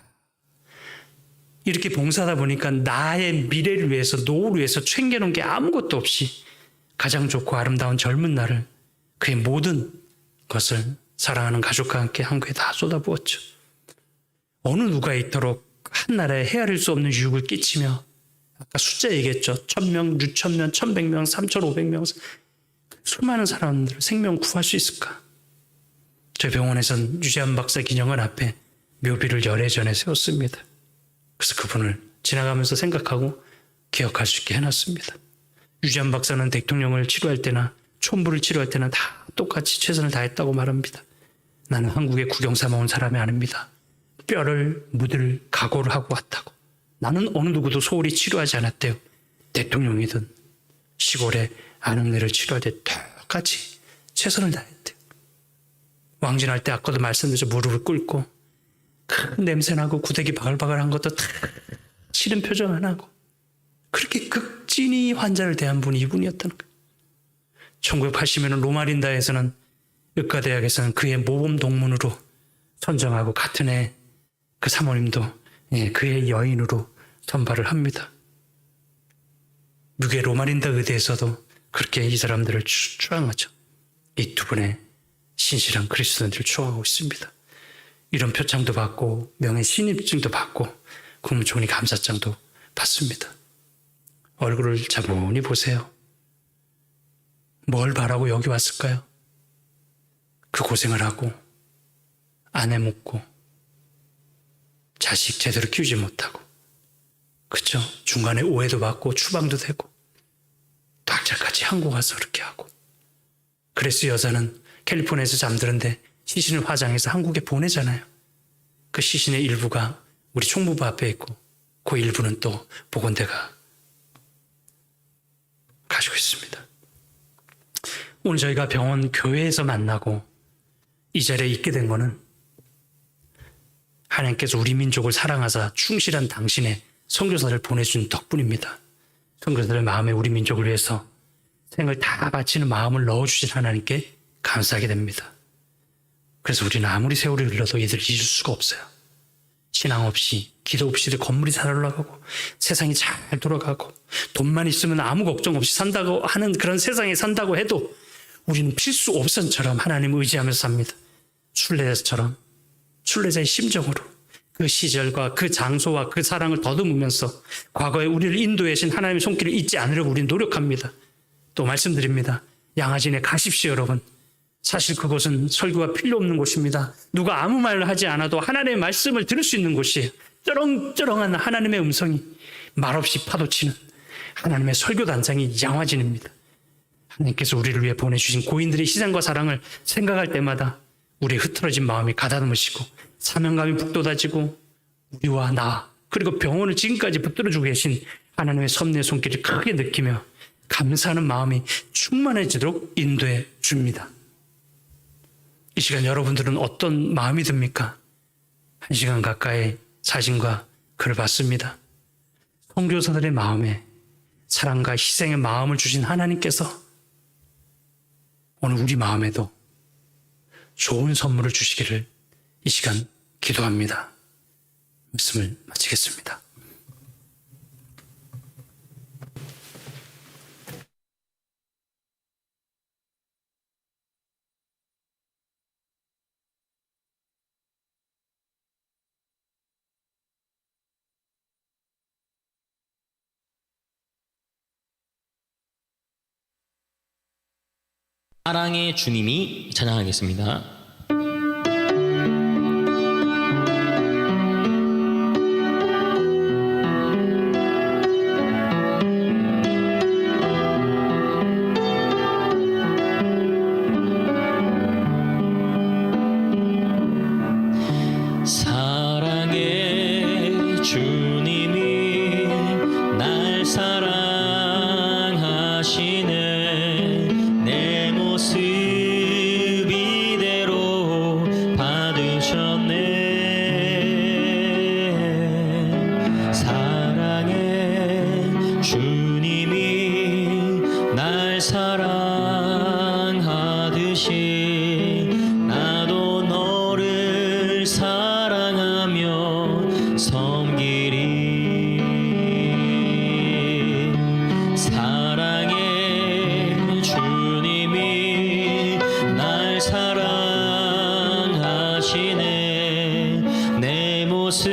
이렇게 봉사하다 보니까 나의 미래를 위해서 노후를 위해서 챙겨놓은 게 아무것도 없이 가장 좋고 아름다운 젊은 날을 그의 모든 것을 사랑하는 가족과 함께 한국에 다 쏟아부었죠. 어느 누가 이토록 한 나라에 헤아릴 수 없는 유익을 끼치며 아까 숫자 얘기했죠. 1000명, 6000명, 1100명, 3500명 수많은 사람들 생명 구할 수 있을까? 저희 병원에서는 유재한 박사 기념관 앞에 묘비를 열애전에 세웠습니다. 그래서 그분을 지나가면서 생각하고 기억할 수 있게 해놨습니다. 유재한 박사는 대통령을 치료할 때나 촌부를 치료할 때나 다 똑같이 최선을 다했다고 말합니다. 나는 한국에 구경 삼아 온 사람이 아닙니다. 뼈를 묻을 각오를 하고 왔다고. 나는 어느 누구도 소홀히 치료하지 않았대요. 대통령이든 시골에 아는네를 치료할 때 똑같이 최선을 다했대요. 왕진할 때 아까도 말씀드렸죠. 무릎을 꿇고 큰 냄새나고 구데기 바글바글한 것도 다 싫은 표정 안 하고 그렇게 극진히 환자를 대한 분이 이분이었다는 거예요. 1980년은 로마린다에서는 의과대학에서는 그의 모범 동문으로 선정하고 같은 해 그 사모님도 그의 여인으로 선발을 합니다. 미국의 로마린다 의대에서도 그렇게 이 사람들을 추앙하죠. 이 두 분의 신실한 그리스도인들을 추앙하고 있습니다. 이런 표창도 받고 명예 신입증도 받고 국무총리 감사장도 받습니다. 얼굴을 자문히 보세요. 뭘 바라고 여기 왔을까요? 그 고생을 하고 아내 묻고 자식 제대로 키우지 못하고, 그쵸? 중간에 오해도 받고 추방도 되고 또 학자까지 한국 와서 그렇게 하고, 그래서 여자는 캘리포니아에서 잠드는데 시신을 화장해서 한국에 보내잖아요. 그 시신의 일부가 우리 총무부 앞에 있고 그 일부는 또 보건대가 가지고 있습니다. 오늘 저희가 병원 교회에서 만나고 이 자리에 있게 된 거는 하나님께서 우리 민족을 사랑하사 충실한 당신의 선교사를 보내준 덕분입니다. 선교사들의 마음에 우리 민족을 위해서 생을 다 바치는 마음을 넣어주신 하나님께 감사하게 됩니다. 그래서 우리는 아무리 세월이 흘러도 이들을 잊을 수가 없어요. 신앙 없이, 기도 없이 건물이 잘 올라가고 세상이 잘 돌아가고 돈만 있으면 아무 걱정 없이 산다고 하는 그런 세상에 산다고 해도 우리는 필수 옵션처럼 하나님을 의지하면서 삽니다. 순례자처럼, 순례자의 심정으로 그 시절과 그 장소와 그 사랑을 더듬으면서 과거에 우리를 인도해 신 하나님의 손길을 잊지 않으려고 우리는 노력합니다. 또 말씀드립니다. 양아진에 가십시오, 여러분. 사실 그곳은 설교가 필요 없는 곳입니다. 누가 아무 말을 하지 않아도 하나님의 말씀을 들을 수 있는 곳이에요. 쩌렁쩌렁한 하나님의 음성이 말없이 파도치는 하나님의 설교단장이 양화진입니다. 하나님께서 우리를 위해 보내주신 고인들의 희생과 사랑을 생각할 때마다 우리의 흐트러진 마음이 가다듬으시고 사명감이 북돋아지고 우리와 나 그리고 병원을 지금까지 붙들어주고 계신 하나님의 섭리의 손길을 크게 느끼며 감사하는 마음이 충만해지도록 인도해 줍니다. 이 시간 여러분들은 어떤 마음이 듭니까? 1시간 가까이 사진과 글을 봤습니다. 선교사들의 마음에 사랑과 희생의 마음을 주신 하나님께서 오늘 우리 마음에도 좋은 선물을 주시기를 이 시간 기도합니다. 말씀을 마치겠습니다. 사랑의 주님이 찬양하겠습니다. 사랑의 주님이 날 사랑하시네. 내 모습 이대로 받으셨네. 사랑의 주님이 날 사랑하듯이 나도 너를 사랑하며 섬기리. 사랑의 주님이 날 사랑하시네. 내 모습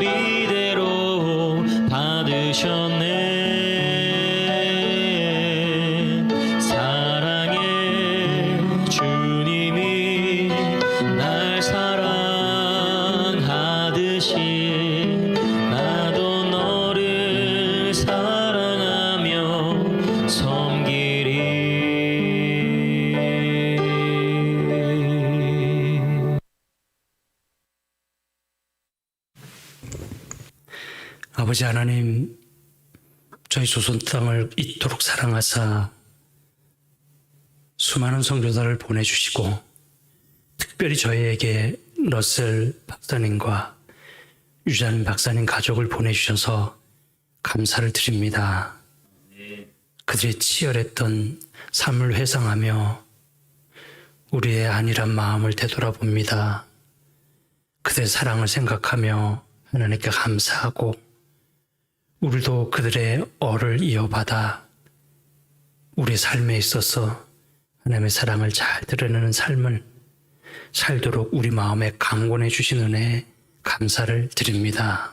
이대로 받으셨네. 사랑의 주님이 날 사랑하듯이 나도 너를 사랑하며 섬기리. 아버지 하나님, 저희 조선 땅을 이토록 사랑하사 수많은 선교사를 보내주시고 특별히 저희에게 러셀 박사님과 유잔 박사님 가족을 보내주셔서 감사를 드립니다. 그들의 치열했던 삶을 회상하며 우리의 안일한 마음을 되돌아봅니다. 그들의 사랑을 생각하며 하나님께 감사하고 우리도 그들의 얼을 이어받아 우리의 삶에 있어서 하나님의 사랑을 잘 드러내는 삶을 살도록 우리 마음에 강권해 주신 은혜에 감사를 드립니다.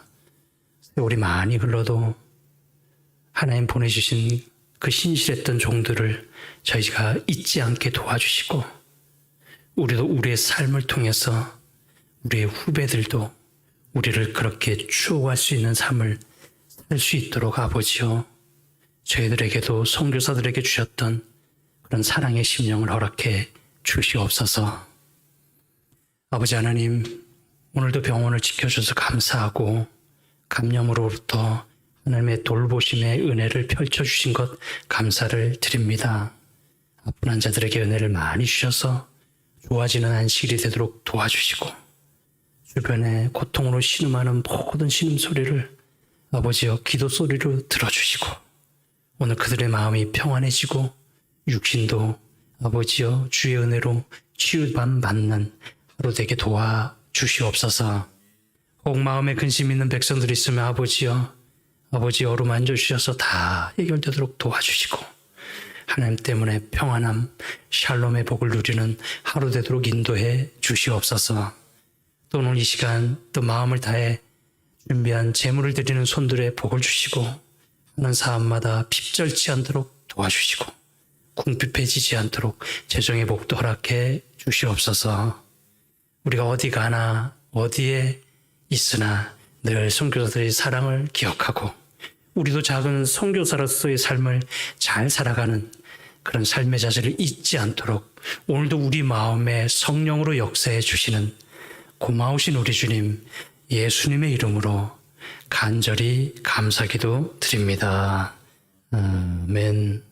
세월이 많이 흘러도 하나님 보내주신 그 신실했던 종들을 저희가 잊지 않게 도와주시고 우리도 우리의 삶을 통해서 우리의 후배들도 우리를 그렇게 추억할 수 있는 삶을 살 수 있도록 아버지요, 저희들에게도 선교사들에게 주셨던 그런 사랑의 심령을 허락해 주시옵소서. 아버지 하나님, 오늘도 병원을 지켜주셔서 감사하고 감염으로부터 하나님의 돌보심의 은혜를 펼쳐주신 것 감사를 드립니다. 아픈 환자들에게 은혜를 많이 주셔서 좋아지는 안식일이 되도록 도와주시고 주변에 고통으로 신음하는 모든 신음소리를 아버지여 기도 소리로 들어주시고 오늘 그들의 마음이 평안해지고 육신도 아버지여 주의 은혜로 치유받는 하루 되게 도와주시옵소서. 혹 마음에 근심 있는 백성들이 있으면 아버지여 어루만져 주셔서 다 해결되도록 도와주시고 하나님 때문에 평안함 샬롬의 복을 누리는 하루 되도록 인도해 주시옵소서. 또 오늘 이 시간 또 마음을 다해 준비한 제물을 드리는 손들의 복을 주시고 하는 사람마다 핍절치 않도록 도와주시고 궁핍해지지 않도록 재정의 복도 허락해 주시옵소서. 우리가 어디 가나 어디에 있으나 늘 선교사들의 사랑을 기억하고 우리도 작은 선교사로서의 삶을 잘 살아가는 그런 삶의 자세를 잊지 않도록 오늘도 우리 마음에 성령으로 역사해 주시는 고마우신 우리 주님 예수님의 이름으로 간절히 감사기도 드립니다. 아멘.